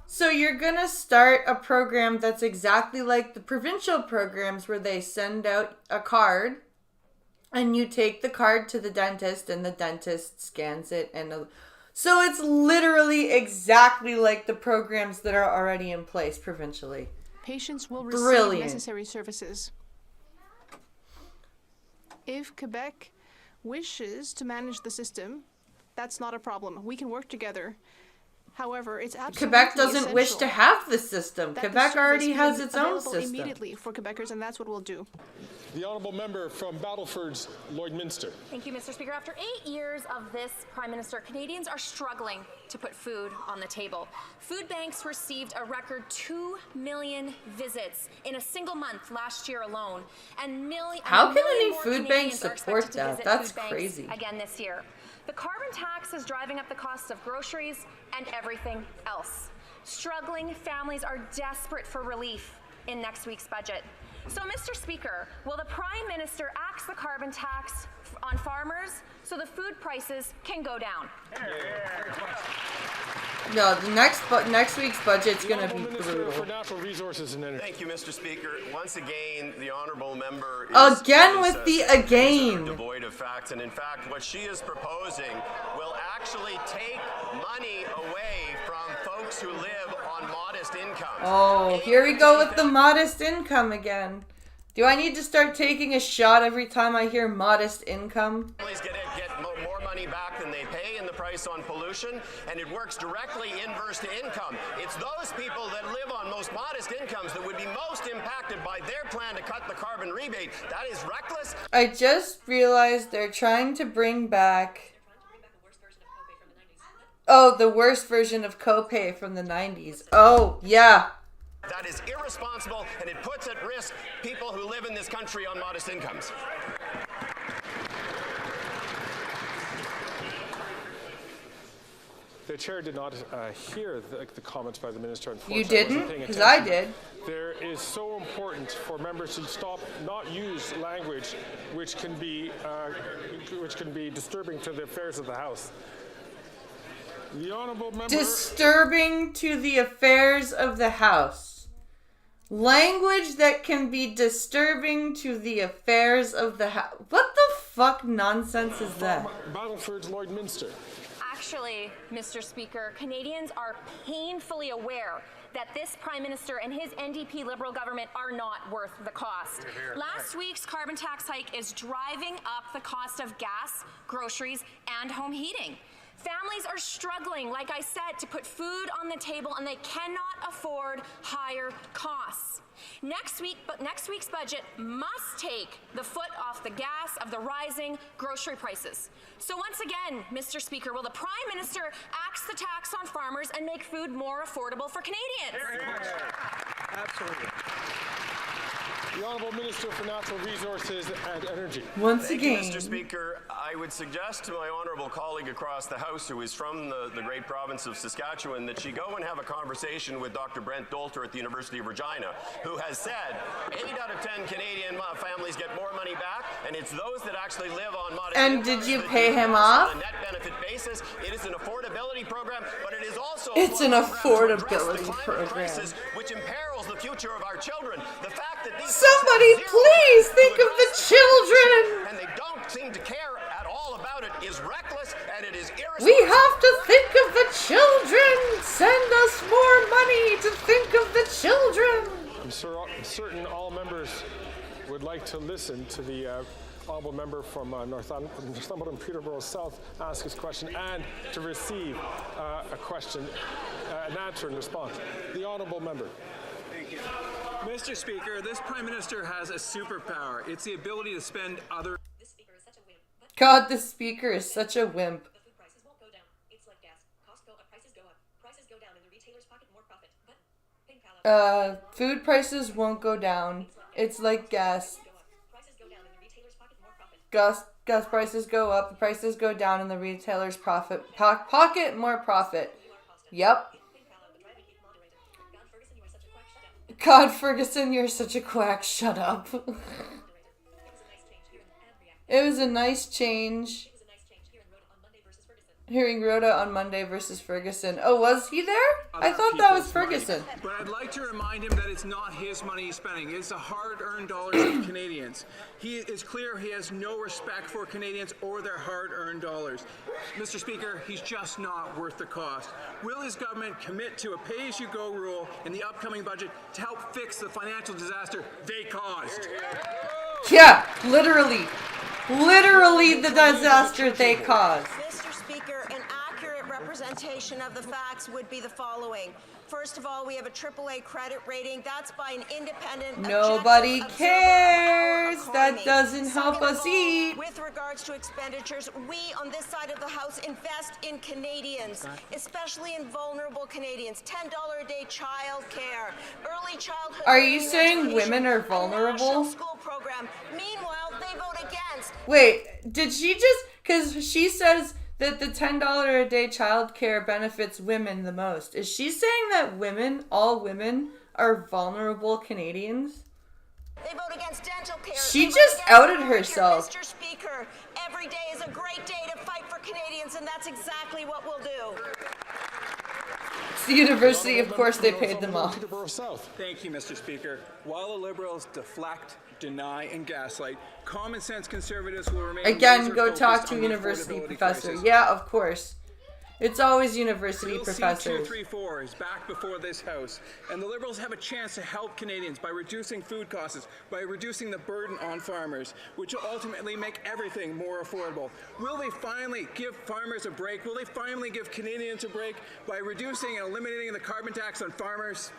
So you're going to start a program that's exactly like the provincial programs where they send out a card and you take the card to the dentist and the dentist scans it. So it's literally exactly like the programs that are already in place provincially. Patients will receive Brilliant. necessary services. If Quebec wishes to manage the system, that's not a problem. We can work together. However, it's absolutely Quebec doesn't wish to have the system. Quebec already has its own system. Immediately for Quebecers, and that's what we'll do. The honourable member from Battleford's Lloydminster. Thank you, Mr. Speaker. After 8 years of this Prime Minister, Canadians are struggling to put food on the table. Food banks received a record 2 million visits in a single month last year alone, and How can any more food bank Canadians are support expected to that? visit That's food banks crazy. again this year. The carbon tax is driving up the cost of groceries and everything else. Struggling families are desperate for relief in next week's budget. So, Mr. Speaker, will the Prime Minister axe the carbon tax on farmers so the food prices can go down? No, the next week's budget's going to be Minister brutal. for Natural Resources and Energy. Thank you, Mr. Speaker. Once again, the honourable member Again with the again. devoid of facts, and in fact, what she is proposing will actually take money away from folks who live on modest incomes. Oh, here we go with the modest income again. Do I need to start taking a shot every time I hear modest income? Families get more money back than they pay in the price on pollution, and it works directly inverse to income. It's those people that live on most modest incomes that would be most impacted by their plan to cut the carbon rebate. That is reckless. I just realized they're trying to bring back... Oh, the worst version of copay from the 90s. Oh, yeah. That is irresponsible, and it puts at risk people who live in this country on modest incomes. The chair did not hear the comments by the minister. You didn't? Because I did. There is so important for members to not use language which can be disturbing to the affairs of the House. The honourable member. Disturbing to the affairs of the House. Language that can be disturbing to the affairs of the House. What the fuck nonsense is that? Battleford's Lloydminster. Actually, Mr. Speaker, Canadians are painfully aware that this Prime Minister and his NDP Liberal government are not worth the cost. Last week's carbon tax hike is driving up the cost of gas, groceries, and home heating. Families are struggling, like I said, to put food on the table, and they cannot afford higher costs. Next week's budget must take the foot off the gas of the rising grocery prices. So once again, Mr. Speaker, will the Prime Minister axe the tax on farmers and make food more affordable for Canadians? Absolutely. The Honourable Minister for Natural Resources and Energy. Once Thank again. you, Mr. Speaker. I would suggest to my honourable colleague across the House, who is from the great province of Saskatchewan, that she go and have a conversation with Dr. Brent Dolter at the University of Regina, who has said 8 out of 10 Canadian families get more money back, and it's those that actually live on modest And incomes did you that pay do him this off? on a net benefit basis. It is an affordability program, but it is also It's an affordability affordability program. crisis, which imperils the future of our children. The fact that these Somebody please think of the children! and they don't seem to care at all about it is reckless, and it is irresponsible. We have to think of the children! Send us more money to think of the children! I'm certain all members would like to listen to the honourable member from Northumberland Peterborough South ask his question and to receive a question, an answer and response. The honourable member. Thank you. Mr. Speaker, this Prime Minister has a superpower. It's the ability to spend other... God, the speaker is such a wimp. The food prices won't go down. It's like gas. Costs go up, prices go up. Prices go down in the retailer's pocket, more profit. But pink palette. Food prices won't go down. It's like gas. Prices go down in the retailer's pocket, more profit. Gas prices go up, the prices go down, and the retailer's pocket more profit. Yep. God, Ferguson, you're such a quack. Shut up. It was a nice change. hearing Rhoda on Monday versus Ferguson. Oh, was he there? I thought that was Ferguson. But I'd like to remind him that it's not his money he's spending. It's the hard-earned dollars of Canadians. He is clear he has no respect for Canadians or their hard-earned dollars. Mr. Speaker, he's just not worth the cost. Will his government commit to a pay-as-you-go rule in the upcoming budget to help fix the financial disaster they caused? Yeah, literally. Literally the disaster they caused. Mr. Speaker, an accurate representation of the facts would be the following. First of all, we have a AAA credit rating. That's by an independent. Nobody cares. That doesn't help us eat. With regards to expenditures, we on this side of the House invest in Canadians, especially in vulnerable Canadians. $10 a day child care, early childhood. Are you saying women are vulnerable? School program. Meanwhile, they vote against. Wait, did she just? Because she says that the $10 a day child care benefits women the most. Is she saying that women, all women, are vulnerable Canadians? They vote against dental care. She just outed herself. Mr. Speaker, every day is a great day to fight for Canadians, and that's exactly what we'll do. It's the university, of course, they paid them off. Thank you, Mr. Speaker. While the Liberals deflect, deny, and gaslight, common sense Conservatives will remain. Again, go talk to a university professor. Crisis. Yeah, of course. It's always university Bill professors. C-234 is back before this House, and the Liberals have a chance to help Canadians by reducing food costs, by reducing the burden on farmers, which will ultimately make everything more affordable. Will they finally give farmers a break? Will they finally give Canadians a break by reducing and eliminating the carbon tax on farmers?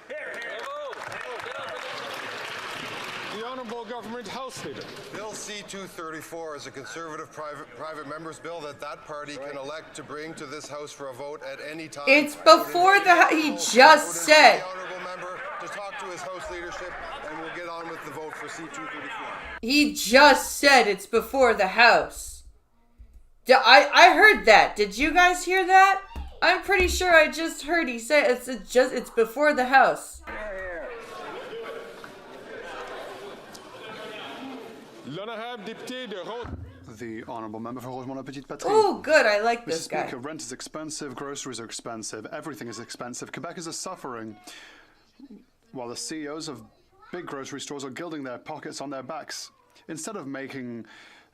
The Honourable Government House Leader. Bill C-234 is a Conservative private member's bill that party can elect to bring to this House for a vote at any time. It's before he just said. The Honourable member to talk to his House leadership, and we'll get on with the vote for C-234. He just said it's before the House. I heard that. Did you guys hear that? I'm pretty sure I just heard he say it's before the House. The Honourable Member for Rosemont-la-Petite-Patrie. Oh, good. I like this Mr. guy. Speaker, rent is expensive, groceries are expensive, everything is expensive. Quebecers are suffering, while the CEOs of big grocery stores are gilding their pockets on their backs. Instead of making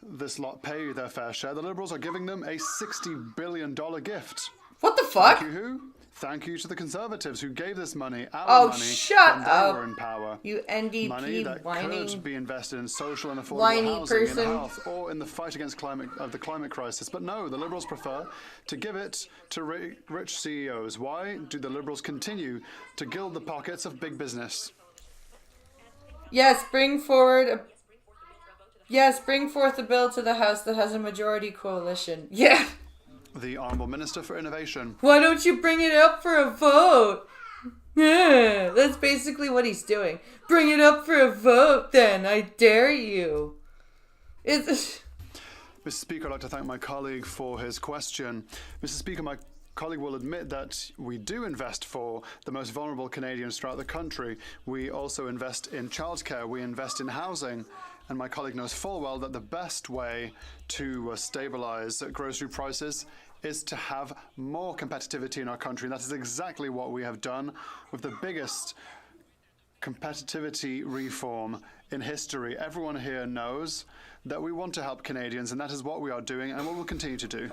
this lot pay their fair share, the Liberals are giving them a $60 billion gift. What the fuck? Thank you, who? Thank you to the Conservatives who gave this money, Oh, money, shut when they up. were in power. You NDP money that whining, could be invested in social and affordable whiny housing, person. in health, or in the fight against the climate crisis. But no, the Liberals prefer to give it to rich CEOs. Why do the Liberals continue to gild the pockets of big business? Yes, bring forth a bill to the House that has a majority coalition. Yeah. The Honourable Minister for Innovation. Why don't you bring it up for a vote? Yeah, that's basically what he's doing. Bring it up for a vote then, I dare you. Mr. Speaker, I'd like to thank my colleague for his question. Mr. Speaker, my colleague will admit that we do invest for the most vulnerable Canadians throughout the country. We also invest in childcare, we invest in housing. And my colleague knows full well that the best way to stabilize grocery prices is to have more competitivity in our country. And that is exactly what we have done with the biggest competitivity reform in history. Everyone here knows that we want to help Canadians, and that is what we are doing and what we'll continue to do.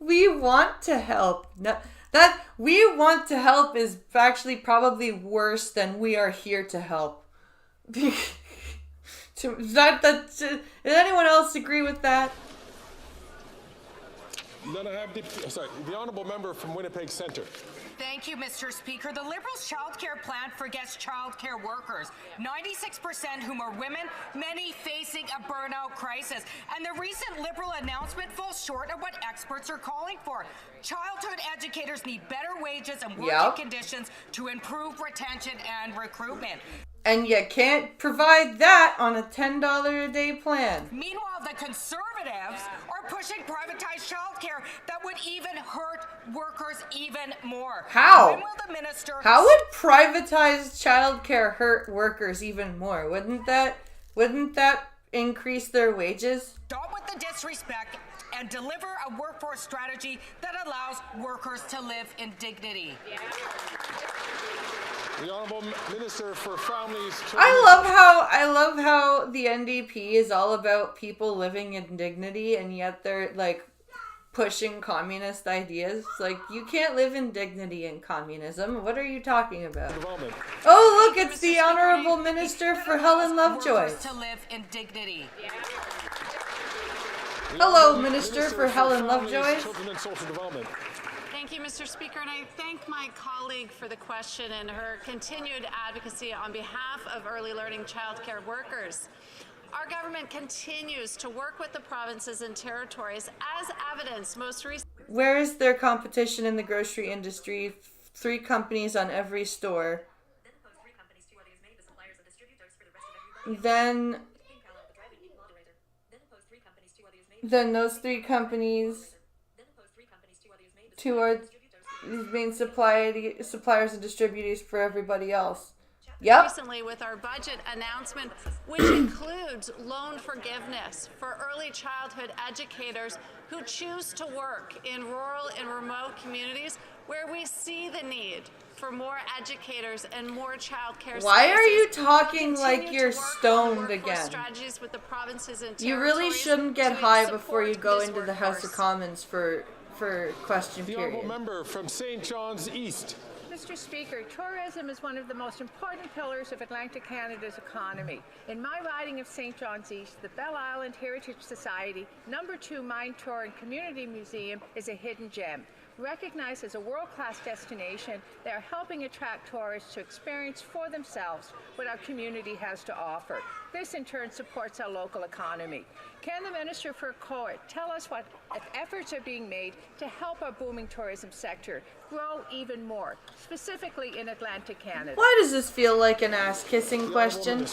We want to help. No, that we want to help is actually probably worse than we are here to help. Does anyone else agree with that? The Honourable Member from Winnipeg Centre. Thank you, Mr. Speaker. The Liberals' childcare plan forgets childcare workers, 96% whom are women, many facing a burnout crisis. And the recent Liberal announcement falls short of what experts are calling for. Childhood educators need better wages and working conditions to improve retention and recruitment. And you can't provide that on a $10 a day plan. Meanwhile, the Conservatives are pushing privatized childcare that would even hurt workers even more. How? When will the minister... How would privatized childcare hurt workers even more? Wouldn't that increase their wages? Stop with the disrespect and deliver a workforce strategy that allows workers to live in dignity. The Honourable Minister for Families... I love how the NDP is all about people living in dignity, and yet they're like pushing communist ideas. Like, you can't live in dignity in communism. What are you talking about? Oh, look, it's the Honourable Minister for Helen Lovejoy. To live in dignity. Hello, Minister for Helen Lovejoy. Children and Social Development. Thank you, Mr. Speaker, and I thank my colleague for the question and her continued advocacy on behalf of early learning childcare workers. Our government continues to work with the provinces and territories, as evidenced most recently. Where is their competition in the grocery industry? 3 companies on every store. Then those 3 companies, 2 are these main suppliers and distributors for everybody else. Yep. Recently with our budget announcement, which includes loan forgiveness for early childhood educators who choose to work in rural and remote communities where we see the need for more educators and more childcare. Why are you talking like you're stoned again? Strategies with the provinces and you really shouldn't get high before you go into the House of Commons for question period. The Honourable Member from St. John's East. Mr. Speaker, tourism is one of the most important pillars of Atlantic Canada's economy. In my riding of St. John's East, the Bell Island Heritage Society #2 Mine Tour and Community Museum is a hidden gem. Recognized as a world-class destination, they are helping attract tourists to experience for themselves what our community has to offer. This in turn supports our local economy. Can the Minister for CORT tell us what efforts are being made to help our booming tourism sector grow even more, specifically in Atlantic Canada? Why does this feel like an ass-kissing question?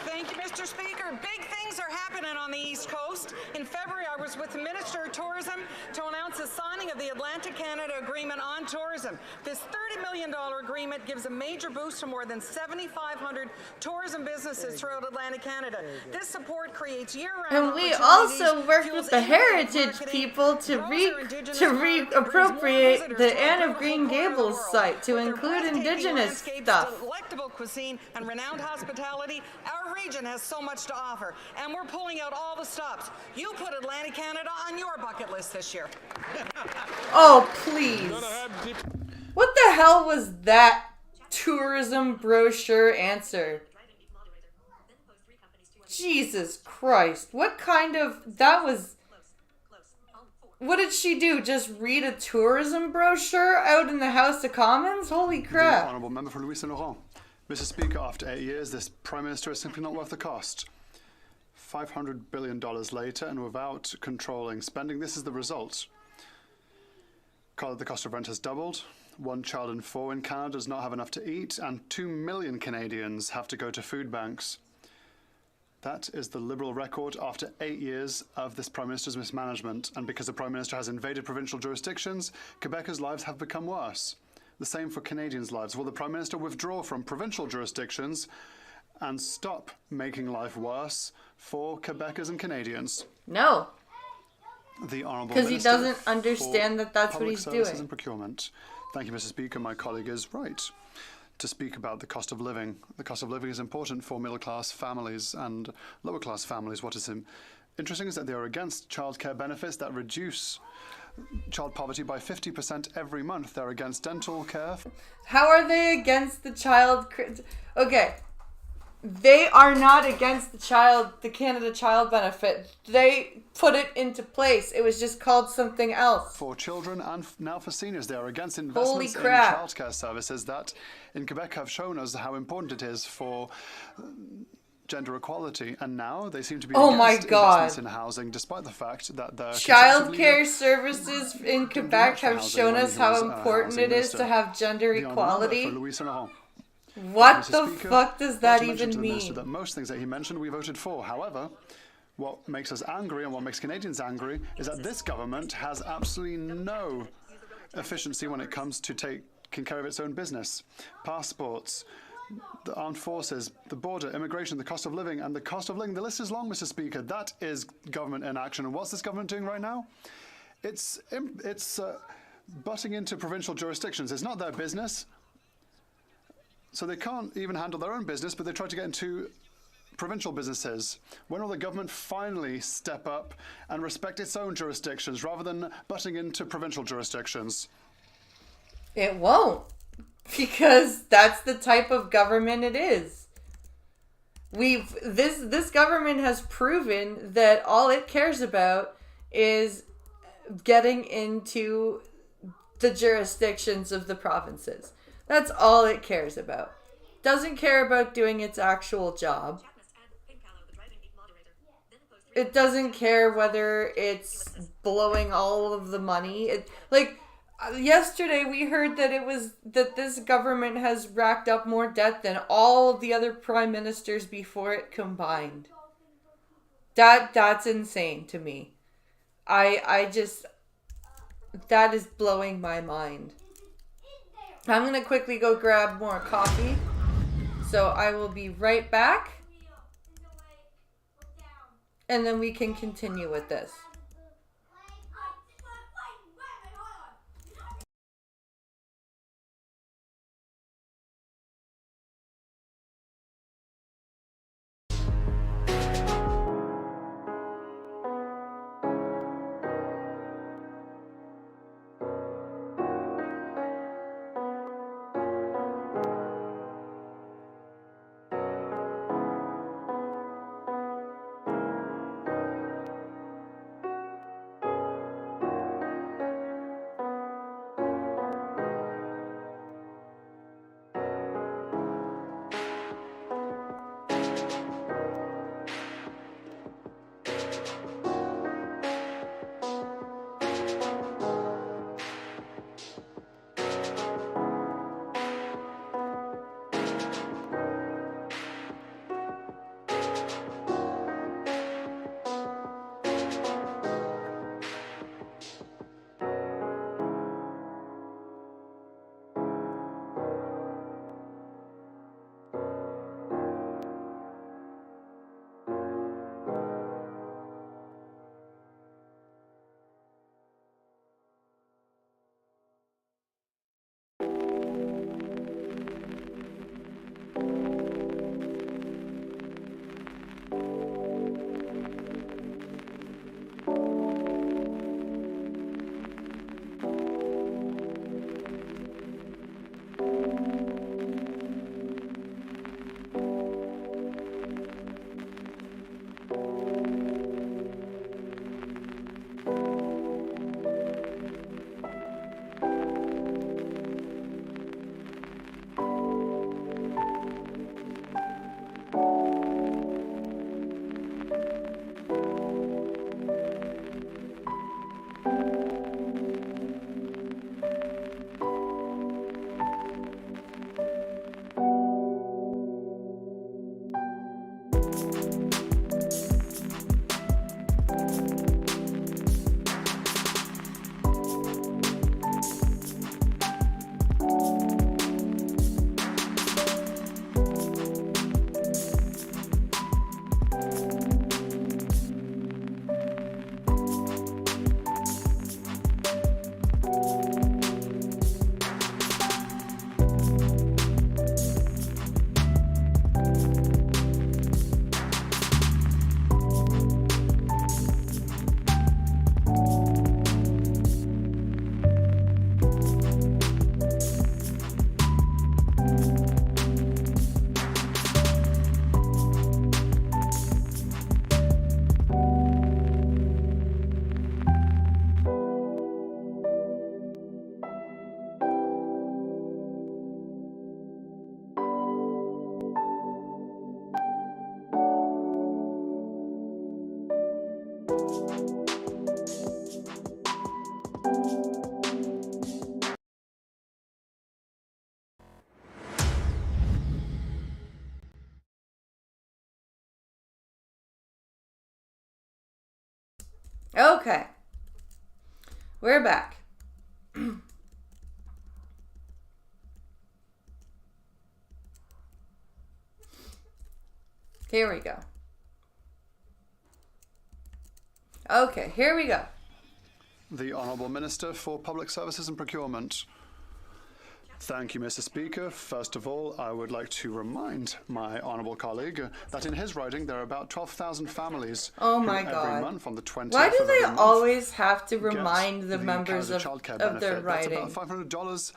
Thank you, Mr. Speaker. Big things are happening on the East Coast. In February, I was with the Minister of Tourism to announce the signing of the Atlantic Canada Agreement on Tourism. This $30 million agreement gives a major boost to more than 7,500 tourism businesses throughout Atlantic Canada. This support creates year-round And we also worked with the heritage people to reappropriate the Anne of Green Gables site to include Indigenous stuff. Delectable cuisine and renowned hospitality. Our region has so much to offer, and we're pulling out all the stops. You put Atlantic Canada on your bucket list this year. Oh, please. What the hell was that tourism brochure answer? Jesus Christ. What kind of... That was... What did she do? Just read a tourism brochure out in the House of Commons? Holy crap. The Honourable Member for Louis Saint Laurent. Mr. Speaker, after 8 years, this Prime Minister is simply not worth the cost. $500 billion later, and without controlling spending, this is the result. The cost of rent has doubled. 1 child in 4 in Canada does not have enough to eat, and 2 million Canadians have to go to food banks. That is the Liberal record after 8 years of this Prime Minister's mismanagement. And because the Prime Minister has invaded provincial jurisdictions, Quebecers' lives have become worse. The same for Canadians' lives. Will the Prime Minister withdraw from provincial jurisdictions and stop making life worse for Quebecers and Canadians? No. The Honourable Because he Minister doesn't understand that that's what Public he's Services doing. and Procurement. Thank you, Mr. Speaker. My colleague is right to speak about the cost of living. The cost of living is important for middle-class families and lower-class families. What is interesting is that they are against childcare benefits that reduce child poverty by 50% every month. They're against dental care. How are they against the child... Okay. They are not against the Canada Child Benefit. They put it into place. It was just called something else. For children and now for seniors, they are against investments in crap. childcare services that in Quebec have shown us how important it is for gender equality. And now they seem to be against investments in housing, despite the fact that the childcare services in Quebec have shown us how important it is to have gender equality. What the fuck does that even mean? That most things that he mentioned we voted for. However, what makes us angry and what makes Canadians angry is that this government has absolutely no efficiency when it comes to taking care of its own business. Passports, the armed forces, the border, immigration, the cost of living, and the cost of living. The list is long, Mr. Speaker. That is government in action. And what's this government doing right now? It's butting into provincial jurisdictions. It's not their business. So they can't even handle their own business, but they try to get into provincial businesses. When will the government finally step up and respect its own jurisdictions rather than butting into provincial jurisdictions? It won't. Because that's the type of government it is. This government has proven that all it cares about is getting into the jurisdictions of the provinces. That's all it cares about. Doesn't care about doing its actual job. It doesn't care whether it's blowing all of the money. Yesterday we heard that this government has racked up more debt than all of the other prime ministers before it combined. That's insane to me. That is blowing my mind. I'm gonna quickly go grab more coffee. So I will be right back. And then we can continue with this. Okay. We're back. Here we go. Okay, here we go. The Honourable Minister for Public Services and Procurement. Thank you, Mr. Speaker. First of all, I would like to remind my honourable colleague that in his riding there are about 12,000 families Oh my who God. every month on the 20th Why do of they every month always have to get remind the members Canada of childcare their benefit. riding? That's about $500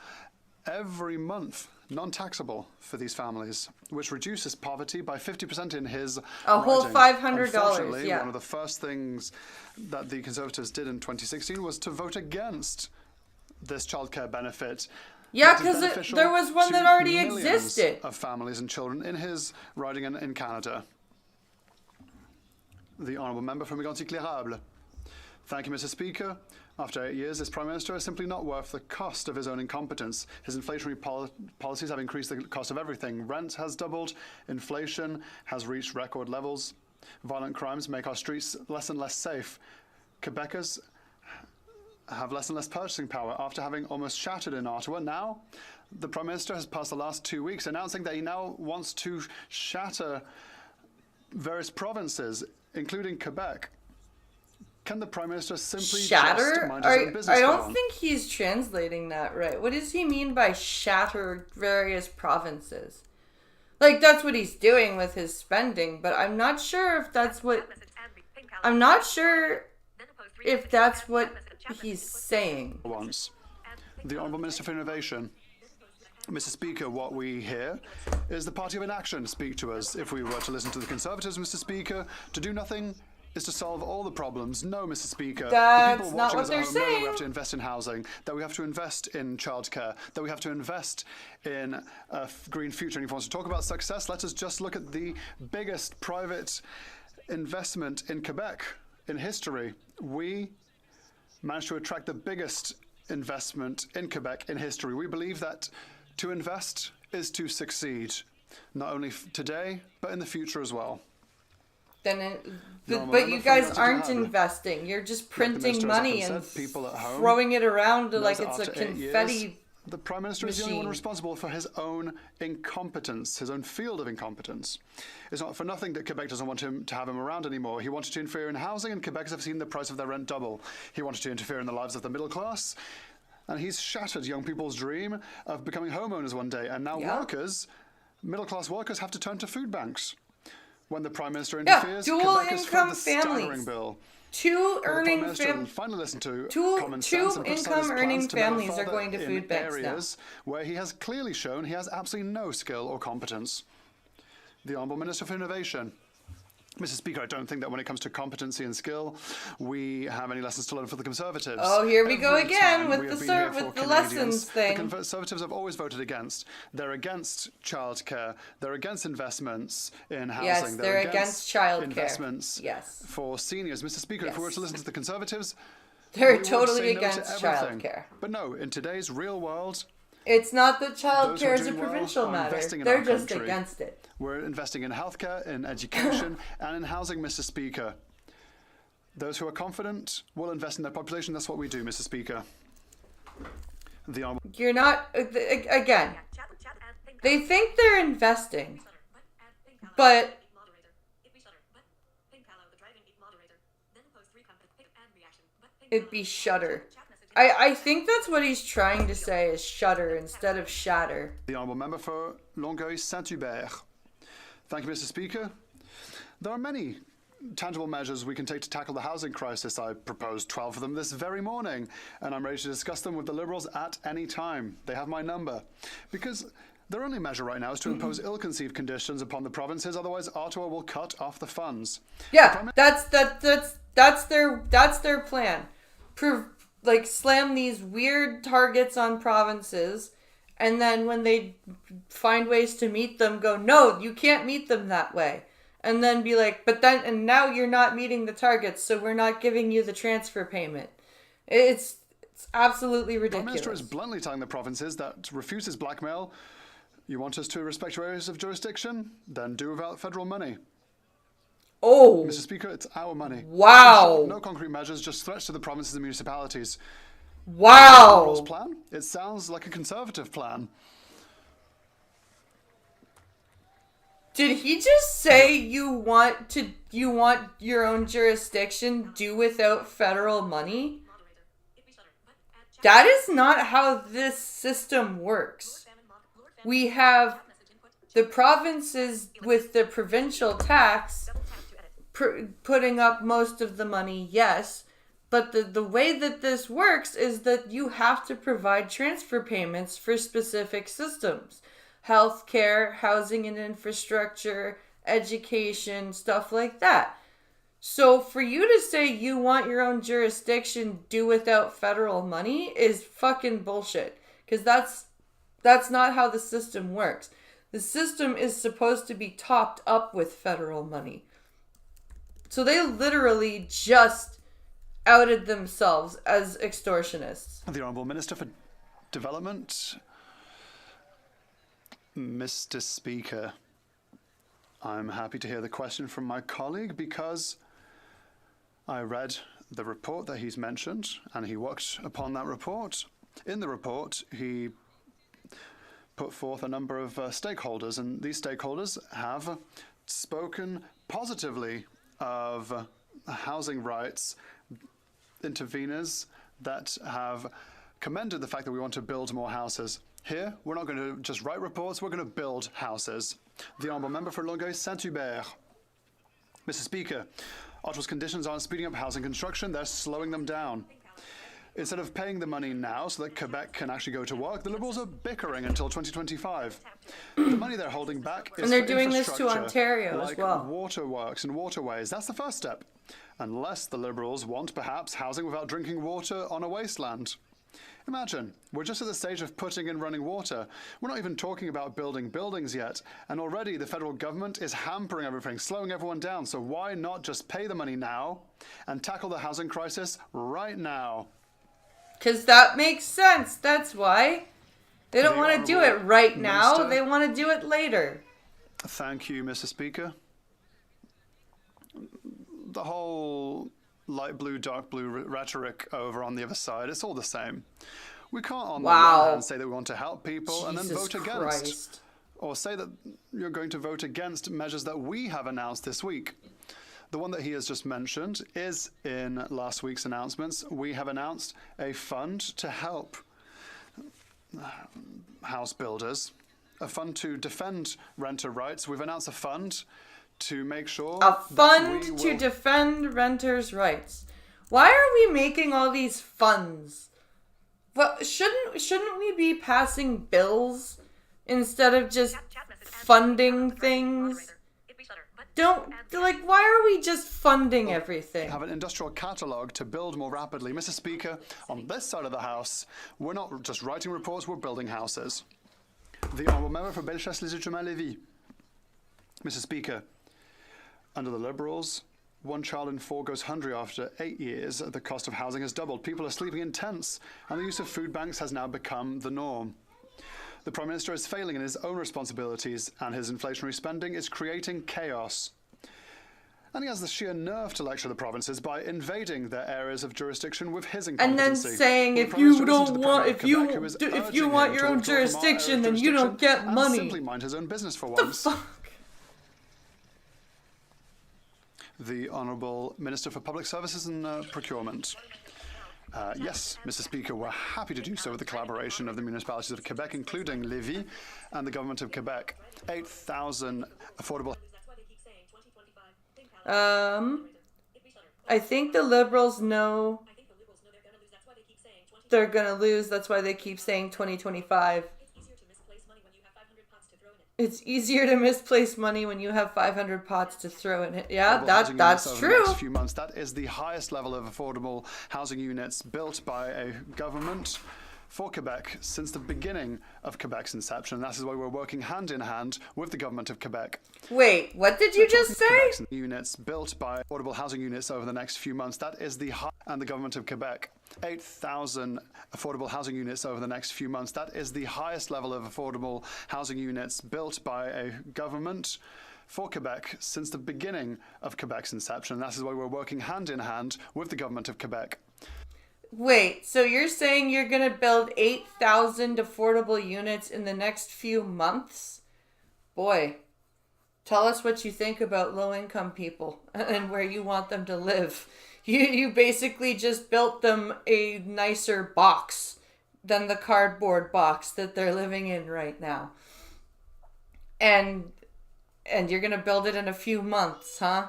every month, non-taxable for these families, which reduces poverty by 50% in his A whole riding. $500, Unfortunately, yeah. one of the first things that the Conservatives did in 2016 was to vote against this childcare benefit. Yeah, that is 'cause beneficial there was one that to already millions existed. of families and children in his riding in Canada. The Honourable Member from Mégantic-Clérable. Thank you, Mr. Speaker. After 8 years, this Prime Minister is simply not worth the cost of his own incompetence. His inflationary policies have increased the cost of everything. Rent has doubled, inflation has reached record levels, violent crimes make our streets less and less safe. Quebecers have less and less purchasing power after having almost shattered in Ottawa. Now, the Prime Minister has passed the last 2 weeks announcing that he now wants to shatter various provinces, including Quebec. Can the Prime Minister simply just Shatter? mind his own business I for don't once? think he's translating that right. What does he mean by shatter various provinces? Like, that's what he's doing with his spending, but I'm not sure if that's what... I'm not sure if that's what he's saying. Once. The Honourable Minister for Innovation. Mr. Speaker, what we hear is the party of inaction speak to us. If we were to listen to the Conservatives, Mr. Speaker, to do nothing is to solve all the problems. No, Mr. Speaker. That's the people not watching what us they're at home know that we saying. have to invest in housing, that we have to invest in childcare, that we have to invest in a green future. And if he wants to talk about success, let us just look at the biggest private investment in Quebec in history. We managed to attract the biggest investment in Quebec in history. We believe that to invest is to succeed, not only today, but in the future as well. Then No, but you remember guys from aren't 1911. investing. You're just Like the printing Minister has money often and said, people at home throwing it around knows like that it's a after 8 years, confetti the Prime Minister is the only one machine. responsible for his own incompetence, his own field of incompetence. It's not for nothing that Quebec doesn't want him to have him around anymore. He wanted to interfere in housing, and Quebecers have seen the price of their rent double. He wanted to interfere in the lives of the middle class, and he's shattered young people's dream of becoming homeowners one day. And now workers, middle-class workers, have to turn to food banks. When the Prime Minister interferes, dual Quebec is income the staggering families. bill. Two Will the Prime earning Minister families. finally listen to Two common sense and put aside his income earning plans to meddle families are further going to in food banks now. areas where he has clearly shown he has absolutely no skill or competence. The Honourable Minister for Innovation. Mr. Speaker, I don't think that when it comes to competency and skill, we have any lessons to learn for the Conservatives. Oh, here we go Every again time with we the have been here for with the Canadians, lessons thing. The Conservatives have always voted against. They're against childcare. They're against investments in housing. Yes, they're against childcare. Investments Yes. for seniors. Mr. Speaker, if we were to listen to the Conservatives, They're we would totally say no to against everything. childcare. But no, in today's real world, It's not that those who are childcare is a doing well provincial are matter. investing in They're our just country. against it. We're investing in healthcare, in education, and in housing, Mr. Speaker. Those who are confident will invest in their population. That's what we do, Mr. Speaker. The Honourable You're not again. They think they're investing, but it'd be shudder. I think that's what he's trying to say is shudder instead of shatter. The Honourable Member for Longueuil-Saint-Hubert. Thank you, Mr. Speaker. There are many tangible measures we can take to tackle the housing crisis. I proposed 12 of them this very morning, and I'm ready to discuss them with the Liberals at any time. They have my number. Because their only measure right now is to impose ill-conceived conditions upon the provinces, otherwise Ottawa will cut off the funds. Yeah, that's their plan. Slam these weird targets on provinces, and then when they find ways to meet them, go, no, you can't meet them that way. And then be like, and now you're not meeting the targets, so we're not giving you the transfer payment. It's absolutely The Prime ridiculous. Minister is bluntly telling the provinces that refuses blackmail. You want us to respect your areas of jurisdiction? Then do without federal money. Oh. Mr. Speaker, it's our money. Wow. No concrete measures, just threats to the provinces and municipalities. Wow. Liberals' plan? It sounds like a Conservative plan. Did he just say you want your own jurisdiction do without federal money? That is not how this system works. We have the provinces with the provincial tax putting up most of the money, yes. But the way that this works is that you have to provide transfer payments for specific systems. Healthcare, housing and infrastructure, education, stuff like that. So for you to say you want your own jurisdiction do without federal money is fucking bullshit. Because that's not how the system works. The system is supposed to be topped up with federal money. So they literally just outed themselves as extortionists. The Honourable Minister for Development. Mr. Speaker, I'm happy to hear the question from my colleague because I read the report that he's mentioned and he worked upon that report. In the report, he put forth a number of stakeholders, and these stakeholders have spoken positively of housing rights interveners that have commended the fact that we want to build more houses. Here, we're not going to just write reports, we're going to build houses. The Honourable Member for Longueuil-Saint-Hubert. Mr. Speaker, Ottawa's conditions aren't speeding up housing construction, they're slowing them down. Instead of paying the money now so that Quebec can actually go to work, the Liberals are bickering until 2025. The money they're holding back is and they're for doing this to infrastructure, Ontario like as well. Waterworks and waterways. That's the first step. Unless the Liberals want, perhaps, housing without drinking water on a wasteland. Imagine, we're just at the stage of putting in running water. We're not even talking about building buildings yet. And already the federal government is hampering everything, slowing everyone down. So why not just pay the money now and tackle the housing crisis right now? Because that makes sense. That's why. They don't want to do it right now. They want to do it later. Thank you, Mr. Speaker. The whole light blue, dark blue rhetoric over on the other side, it's all the same. We can't on the one hand say that we want to help people and then vote against. Or say that you're going to vote against measures that we have announced this week. The one that he has just mentioned is in last week's announcements. We have announced a fund to help house builders, a fund to defend renter rights. We've announced a fund to make sure to defend renters' rights. Why are we making all these funds? Well, shouldn't we be passing bills instead of just funding things? Why are we just funding everything? Have an industrial catalogue to build more rapidly. Mr. Speaker, on this side of the House, we're not just writing reports, we're building houses. The Honourable Member for Bellechasse-les-Études-Lévis. Mr. Speaker, under the Liberals, 1 child in 4 goes hungry after 8 years. The cost of housing has doubled. People are sleeping in tents, and the use of food banks has now become the norm. The Prime Minister is failing in his own responsibilities, and his inflationary spending is creating chaos. And he has the sheer nerve to lecture the provinces by invading their areas of jurisdiction with his incompetency. And then saying, if you want your own jurisdiction, then you don't get money. Simply mind his own business for once. The fuck? The Honourable Minister for Public Services and Procurement. Yes, Mr. Speaker, we're happy to do so with the collaboration of the municipalities of Quebec, including Lévis, and the government of Quebec. 8,000 affordable... I think the Liberals know they're gonna lose. That's why they keep saying 2025. It's easier to misplace money when you have 500 pots to throw in it. Yeah, that's true. Next few months, that is the highest level of affordable housing units built by a government for Quebec since the beginning of Quebec's inception. And that is why we're working hand in hand with the government of Quebec. Wait, what did you just say? Units built by affordable housing units over the next few months. That is the high, and the government of Quebec. 8,000 affordable housing units over the next few months. That is the highest level of affordable housing units built by a government for Quebec since the beginning of Quebec's inception. And that is why we're working hand in hand with the government of Quebec. Wait, so you're saying you're going to build 8,000 affordable units in the next few months? Boy, Tell us what you think about low-income people and where you want them to live. You basically just built them a nicer box than the cardboard box that they're living in right now. And you're going to build it in a few months, huh?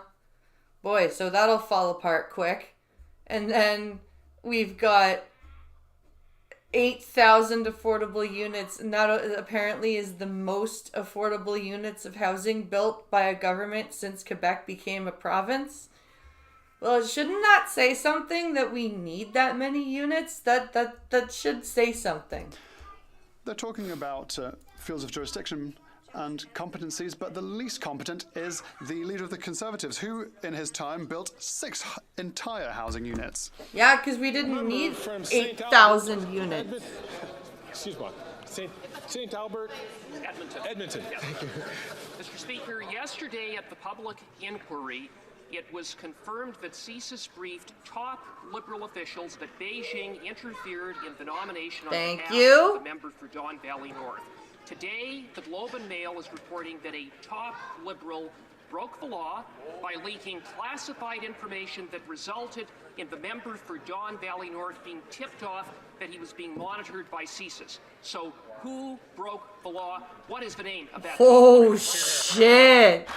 Boy, so that'll fall apart quick. And then we've got 8,000 affordable units, and that apparently is the most affordable units of housing built by a government since Quebec became a province. Well, shouldn't that say something that we need that many units? That should say something. They're talking about fields of jurisdiction and competencies, but the least competent is the leader of the Conservatives, who in his time built 6 entire housing units. Yeah, because we didn't need 8,000 units. Excuse me. St. Albert, Edmonton. Thank you. Mr. Speaker, yesterday at the public inquiry, it was confirmed that CSIS briefed top Liberal officials that Beijing interfered in the nomination on behalf of the member for Don Valley North. Today, the Globe and Mail is reporting that a top Liberal broke the law by leaking classified information that resulted in the member for Don Valley North being tipped off that he was being monitored by CSIS. So, who broke the law? What is the name of that? Oh, shit.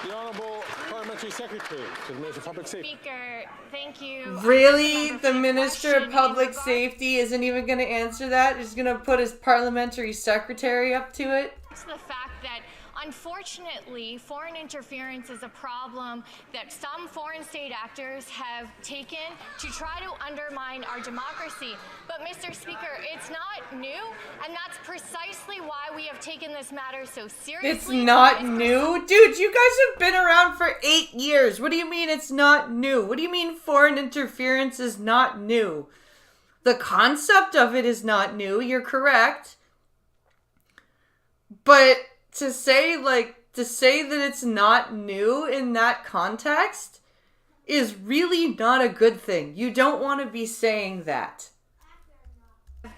The Honourable Parliamentary Secretary to the Minister of Public Safety. Speaker, thank you. Really? The Minister of Public Safety isn't even going to answer that? He's going to put his Parliamentary Secretary up to it? It's the fact that, unfortunately, foreign interference is a problem that some foreign state actors have taken to try to undermine our democracy. But, Mr. Speaker, it's not new, and that's precisely why we have taken this matter so seriously. It's not new? Dude, you guys have been around for 8 years. What do you mean it's not new? What do you mean foreign interference is not new? The concept of it is not new, you're correct. But to say that it's not new in that context is really not a good thing. You don't want to be saying that.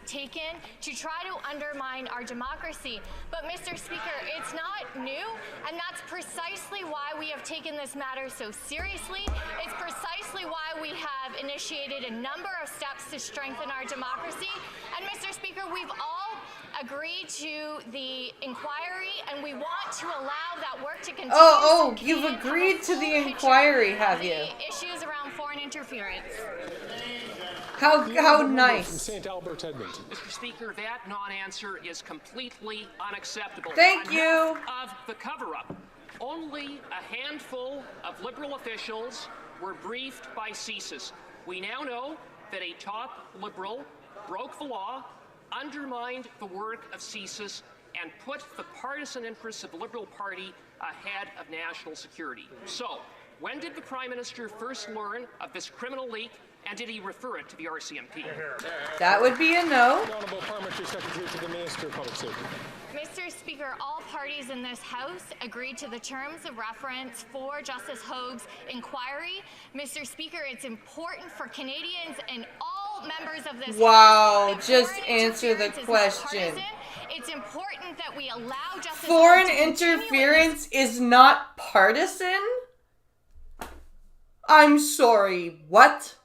Taken to try to undermine our democracy. But, Mr. Speaker, it's not new, and that's precisely why we have taken this matter so seriously. It's precisely why we have initiated a number of steps to strengthen our democracy. And, Mr. Speaker, we've all agreed to the inquiry, and we want to allow that work to continue. Oh, you've agreed to the inquiry, have you? The issues around foreign interference. How nice. From St. Albert, Edmonton. Mr. Speaker, that non-answer is completely unacceptable. Thank you. Of the cover-up, only a handful of Liberal officials were briefed by CSIS. We now know that a top Liberal broke the law, undermined the work of CSIS, and put the partisan interests of the Liberal Party ahead of national security. So, when did the Prime Minister first learn of this criminal leak, and did he refer it to the RCMP? That would be a no. The Honourable Parliamentary Secretary to the Minister of Public Safety. Mr. Speaker, all parties in this House agreed to the terms of reference for Justice Hogue's inquiry. Mr. Speaker, it's important for Canadians and all members of this House. Just answer the question. It's important that we allow Justice Foreign Hogue to interference is not partisan? I'm sorry, what?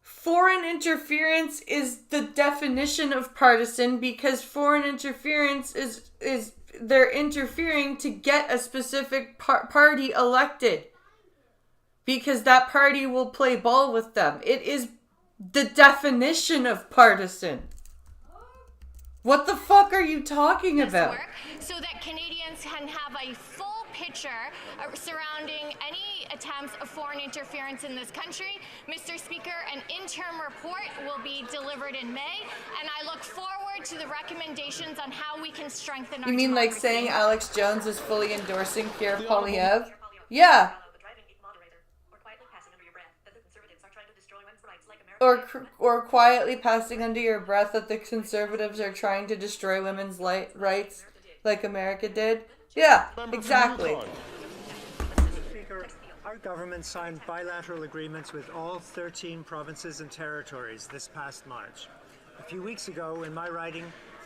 Foreign interference is the definition of partisan because foreign interference is they're interfering to get a specific party elected because that party will play ball with them. It is the definition of partisan. What the fuck are you talking about? So that Canadians can have a full picture surrounding any attempts of foreign interference in this country. Mr. Speaker, an interim report will be delivered in May, and I look forward to the recommendations on how we can strengthen our You mean like democracy. saying Alex Jones is fully endorsing Pierre Poilievre? Yeah. Or quietly passing under your breath that the Conservatives are trying to destroy women's rights like America did? Yeah, exactly. Speaker, our government signed bilateral agreements with all 13 provinces and territories this past March. A few weeks ago, in my riding,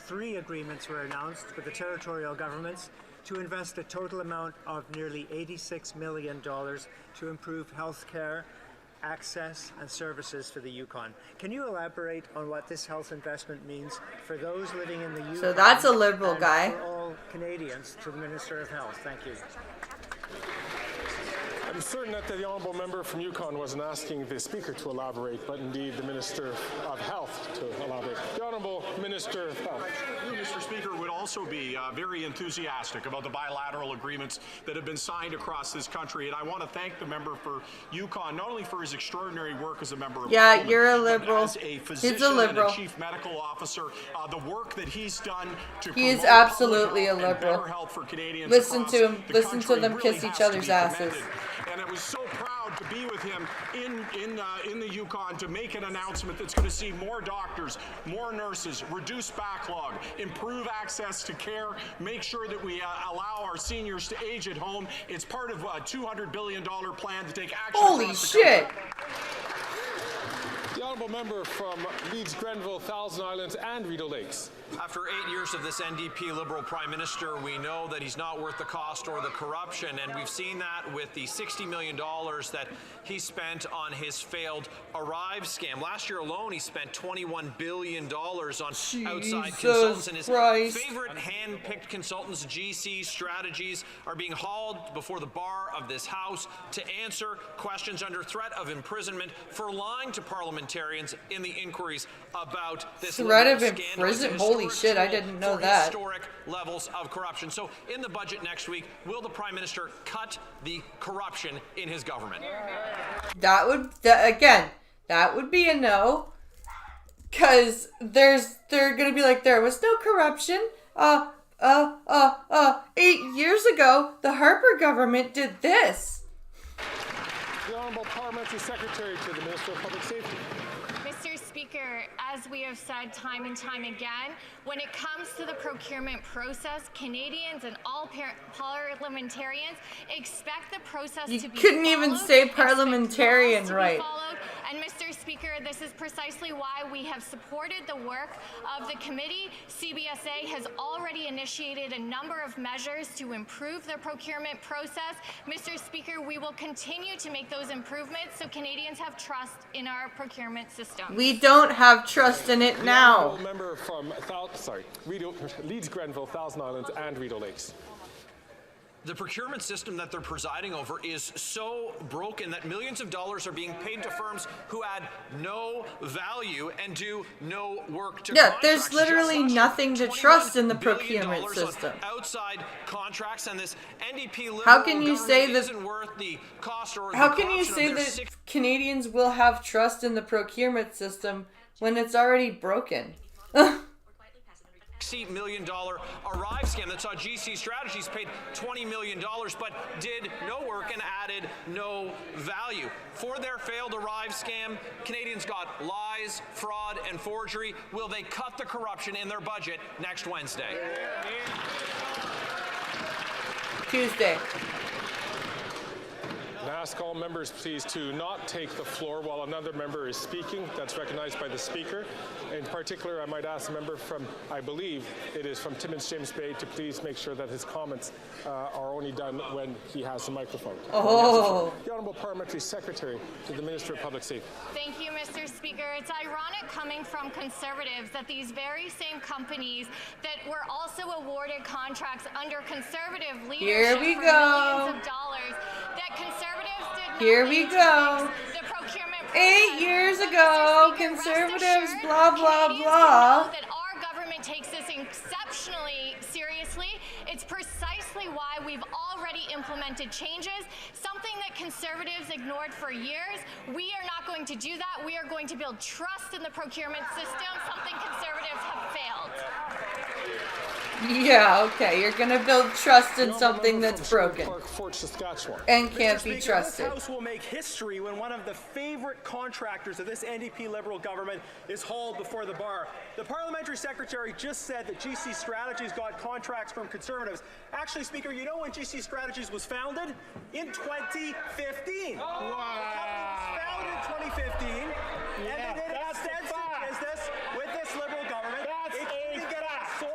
3 agreements were announced with the territorial governments to invest a total amount of nearly $86 million to improve health care, access and services for the Yukon. Can you elaborate on what this health investment means for those living in the Yukon? So that's a Liberal and guy. for all Canadians, to the Minister of Health. Thank you. I'm certain that the honourable member from Yukon wasn't asking the Speaker to elaborate, but indeed the Minister of Health to elaborate. The Honourable Minister of Health. You, Mr. Speaker, would also be very enthusiastic about the bilateral agreements that have been signed across this country, and I want to thank the member for Yukon, not only for his extraordinary work as a member of Yeah, Parliament, you're a but Liberal. as a physician He's a Liberal. and a chief medical officer, the work that he's done to He is promote absolutely a public health and Liberal. better health for Canadians Listen across to him. the Listen to country them really kiss each has to other's be asses. commended. And I was so proud to be with him in the Yukon to make an announcement that's going to see more doctors, more nurses, reduce backlog, improve access to care, make sure that we allow our seniors to age at home. It's part of a $200 billion plan to take action. Holy shit! The honourable member from Leeds, Grenville, Thousand Islands and Rideau Lakes. After 8 years of this NDP Liberal Prime Minister, we know that he's not worth the cost or the corruption, and we've seen that with the $60 million that he spent on his failed Arrive scam. Last year alone, he spent $21 billion on outside consultants, and his favorite hand-picked consultants, GC Strategies, are being hauled before the bar of this House to answer questions under threat of imprisonment for lying to parliamentarians in the inquiries about this Threat of Liberal scandal. imprisonment? Holy shit, I didn't know for that. Historic levels of corruption. So in the budget next week, will the Prime Minister cut the corruption in his government? That would be a no. Cause they're gonna be like, there was no corruption. 8 years ago, the Harper government did this. The Honourable Parliamentary Secretary to the Minister of Public Safety. Mr. Speaker, as we have said time and time again, when it comes to the procurement process, Canadians and all parliamentarians expect the process to be followed. You couldn't even say parliamentarian right. And Mr. Speaker, this is precisely why we have supported the work of the committee. CBSA has already initiated a number of measures to improve the procurement process. Mr. Speaker, we will continue to make those improvements so Canadians have trust in our procurement system. We don't have trust in it now. The member from Leeds, Grenville, Thousand Islands and Rideau Lakes. The procurement system that they're presiding over is so broken that millions of dollars are being paid to firms who add no value and do no work to Yeah, there's literally nothing to trust in the procurement system. Outside contracts, and this NDP Liberal How can you say that isn't worth the cost or How the can you corruption say of their that Canadians will have trust in the procurement system when it's already broken? $60 million Arrive scam that saw GC Strategies paid $20 million but did no work and added no value. For their failed Arrive scam, Canadians got lies, fraud, and forgery. Will they cut the corruption in their budget next Wednesday? Tuesday. And ask all members, please, to not take the floor while another member is speaking. That's recognized by the Speaker. In particular, I might ask the member from, I believe it is from Timmins James Bay, to please make sure that his comments are only done when he has the microphone. Oh. The Honourable Parliamentary Secretary to the Minister of Public Safety. Thank you, Mr. Speaker. It's ironic coming from Conservatives that these very same companies that were also awarded contracts under Conservative leadership Here we for go. millions of dollars, that Conservatives did not Here we go. the procurement 8 years ago, Conservatives, blah, blah, blah. that our government takes this exceptionally seriously. It's precisely why we've already implemented changes, something that Conservatives ignored for years. We are not going to do that. We are going to build trust in the procurement system, something Conservatives have failed. Yeah, okay, you're gonna build trust in something that's broken and can't be trusted. This House will make history when one of the favorite contractors of this NDP Liberal government is hauled before the bar. The Parliamentary Secretary just said that GC Strategies got contracts from Conservatives. Actually, Speaker, you know when GC Strategies was founded? In 2015. Wow. The company was founded in 2015, and they did extensive business with this Liberal government. It didn't get sold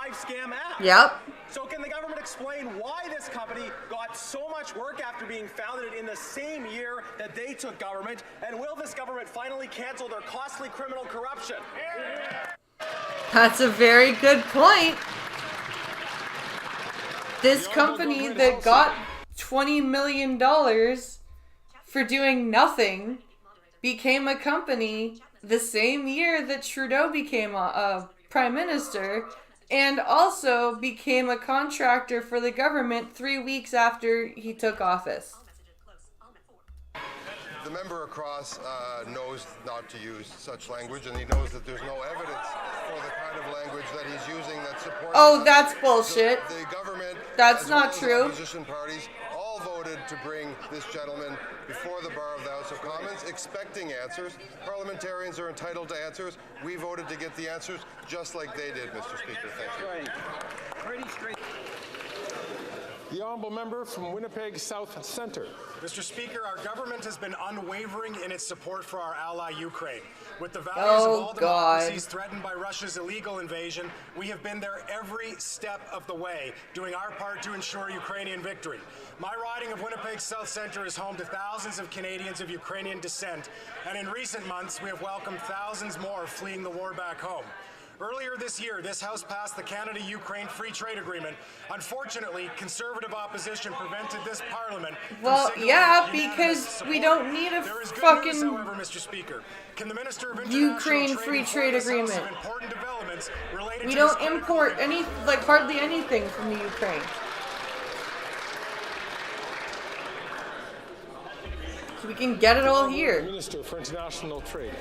Live scam app. Yep. So can the government explain why this company got so much work after being founded in the same year that they took government? And will this government finally cancel their costly criminal corruption? That's a very good point. This company that got $20 million for doing nothing became a company the same year that Trudeau became a prime minister, and also became a contractor for the government 3 weeks after he took office. The member across knows not to use such language, and he knows that there's no evidence for the kind of language that he's using that supports... Oh, that's bullshit. The government, that's not true. Opposition parties all voted to bring this gentleman before the bar of the House of Commons, expecting answers. Parliamentarians are entitled to answers. We voted to get the answers just like they did, Mr. Speaker. Thank you. Pretty straight. The honourable member from Winnipeg South Centre. Mr. Speaker, our government has been unwavering in its support for our ally Ukraine. With the values of all democracies threatened by Russia's illegal invasion, we have been there every step of the way, doing our part to ensure Ukrainian victory. My riding of Winnipeg South Centre is home to thousands of Canadians of Ukrainian descent, and in recent months we have welcomed thousands more fleeing the war back home. Earlier this year, this House passed the Canada-Ukraine Free Trade Agreement. Unfortunately, Conservative opposition prevented this Parliament well, yeah, because we don't need a fucking news, however, Mr. Speaker. Can the Minister of Ukraine Free Trade Agreement. We don't import any, like, hardly anything from the Ukraine. So we can get it all here. Minister for International Trade.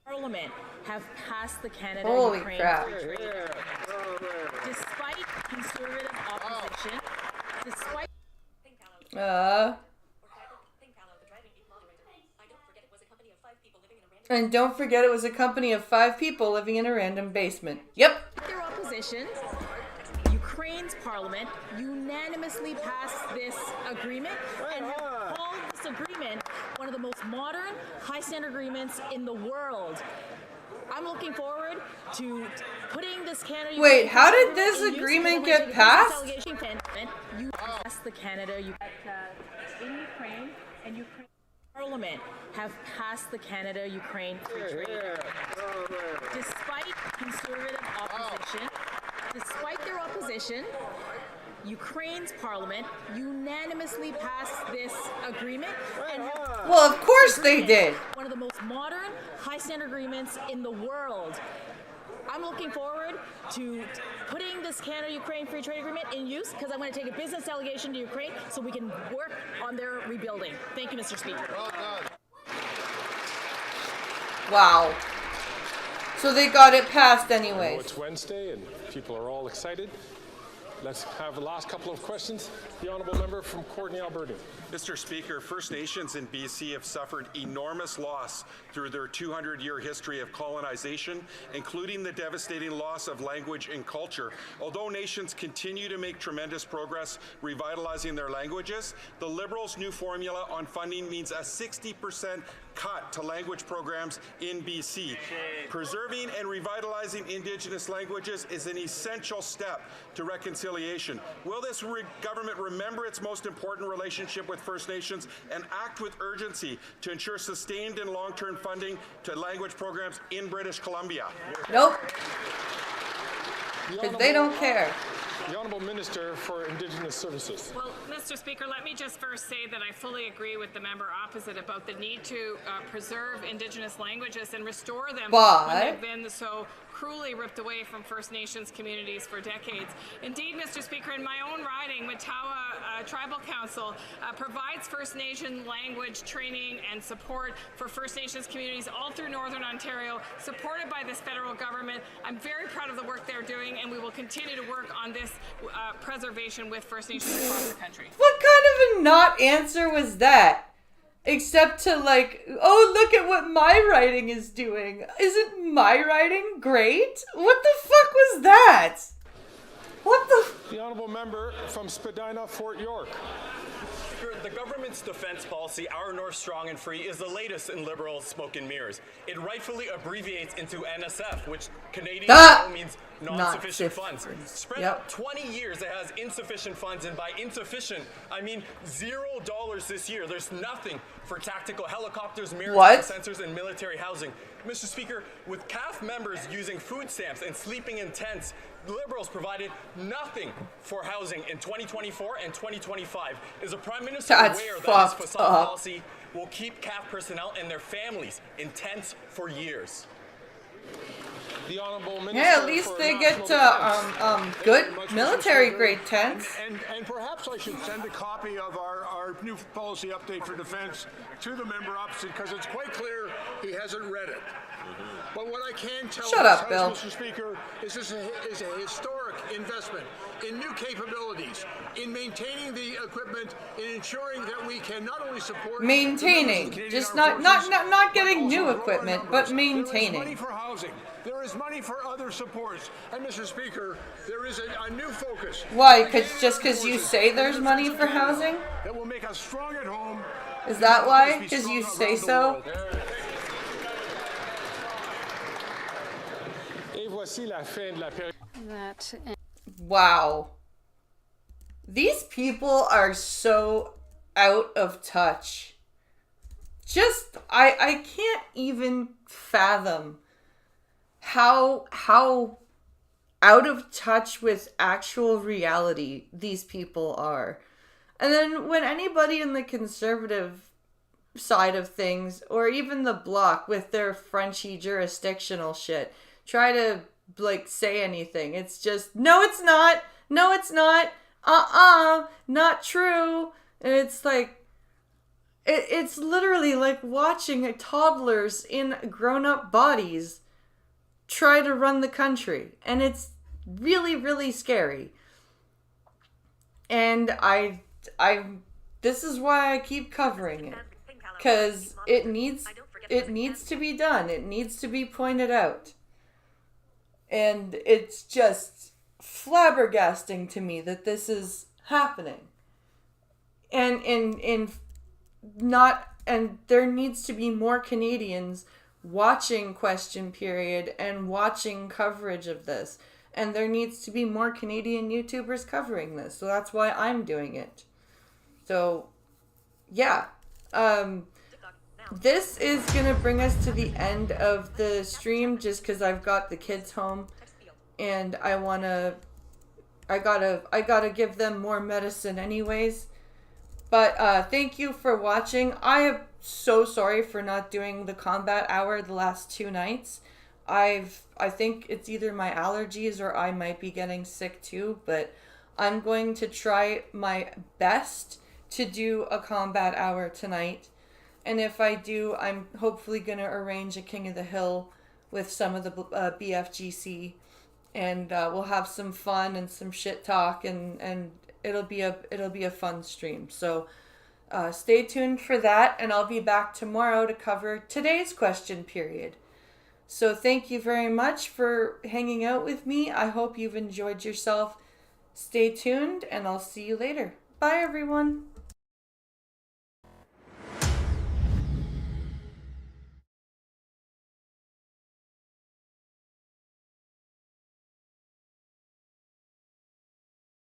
Parliament have passed the Holy Canada-Ukraine crap. Free Trade Agreement. Despite conservative opposition, despite... And don't forget it was a company of 5 people living in a random basement. Yep. Their opposition, Ukraine's parliament unanimously passed this agreement and have called this agreement one of the most modern, high-standard agreements in the world. I'm looking forward to putting this Canada... Wait, how did this agreement get passed? You passed the Canada-Ukraine in Ukraine, and Ukraine Parliament have passed the Canada-Ukraine Free Trade Agreement. Despite conservative opposition, despite their opposition, Ukraine's parliament unanimously passed this agreement and well, of course they did. One of the most modern, high-standard agreements in the world. I'm looking forward to putting this Canada-Ukraine Free Trade Agreement in use because I'm going to take a business delegation to Ukraine so we can work on their rebuilding. Thank you, Mr. Speaker. Well done. Wow. So they got it passed anyways. It's Wednesday and people are all excited. Let's have the last couple of questions. The honourable member from Courtenay, Alberta. Mr. Speaker, First Nations in BC have suffered enormous loss through their 200-year history of colonization, including the devastating loss of language and culture. Although nations continue to make tremendous progress revitalizing their languages, the Liberals' new formula on funding means a 60% cut to language programs in BC. Preserving and revitalizing Indigenous languages is an essential step to reconciliation. Will this government remember its most important relationship with First Nations and act with urgency to ensure sustained and long-term funding to language programs in British Columbia? Nope. Because they don't care. The Honourable Minister for Indigenous Services. Well, Mr. Speaker, let me just first say that I fully agree with the member opposite about the need to preserve Indigenous languages and restore them when they've been so cruelly ripped away from First Nations communities for decades. Indeed, Mr. Speaker, in my own riding, Matawa Tribal Council provides First Nation language training and support for First Nations communities all through Northern Ontario, supported by this federal government. I'm very proud of the work they're doing, and we will continue to work on this preservation with First Nations across the country. What kind of a not answer was that? Except to like, oh, look at what my writing is doing. Isn't my writing great? What the fuck was that? What the... The honourable member from Spadina, Fort York. the government's defense policy, Our North Strong and Free, is the latest in Liberal smoke and mirrors. It rightfully abbreviates into NSF, which Canadian means non-sufficient funds. Spread out 20 years, it has insufficient funds, and by insufficient, I mean $0 this year. There's nothing for tactical helicopters, mirrors, sensors, and military housing. Mr. Speaker, with CAF members using food stamps and sleeping in tents, Liberals provided nothing for housing in 2024 and 2025. Is the Prime Minister aware that his facade policy will keep CAF personnel and their families in tents for years? The Honourable Minister. Yeah, at least they get good military-grade tents. And perhaps I should send a copy of our new policy update for defense to the member opposite, because it's quite clear he hasn't read it. But what I can tell Mr. Speaker, is this is a historic investment in new capabilities, in maintaining the equipment, in ensuring that we can not only support just not getting new equipment, but maintaining. There is money for housing. There is money for other supports. And Mr. Speaker, there is a new focus. Why? Because you say there's money for housing? That will make us strong at home. Is that why? Because you say so? Wow. These people are so out of touch. I can't even fathom how out of touch with actual reality these people are. And then when anybody in the conservative side of things, or even the Bloc with their Frenchy jurisdictional shit, try to say anything, it's just, no it's not, not true. And it's like, it's literally like watching toddlers in grown-up bodies try to run the country, and it's really, really scary. And this is why I keep covering it, because it needs to be done. It needs to be pointed out. And it's just flabbergasting to me that this is happening. And there needs to be more Canadians watching Question Period and watching coverage of this. And there needs to be more Canadian YouTubers covering this. So that's why I'm doing it. So, yeah. This is going to bring us to the end of the stream just because I've got the kids home. And I gotta give them more medicine anyways. But thank you for watching. I am so sorry for not doing the combat hour the last 2 nights. I think it's either my allergies or I might be getting sick too, but I'm going to try my best to do a combat hour tonight. And if I do, I'm hopefully going to arrange a King of the Hill with some of the BFGC, and we'll have some fun and some shit talk, and it'll be a fun stream. So stay tuned for that, and I'll be back tomorrow to cover today's Question Period. So thank you very much for hanging out with me. I hope you've enjoyed yourself. Stay tuned, and I'll see you later. Bye, everyone.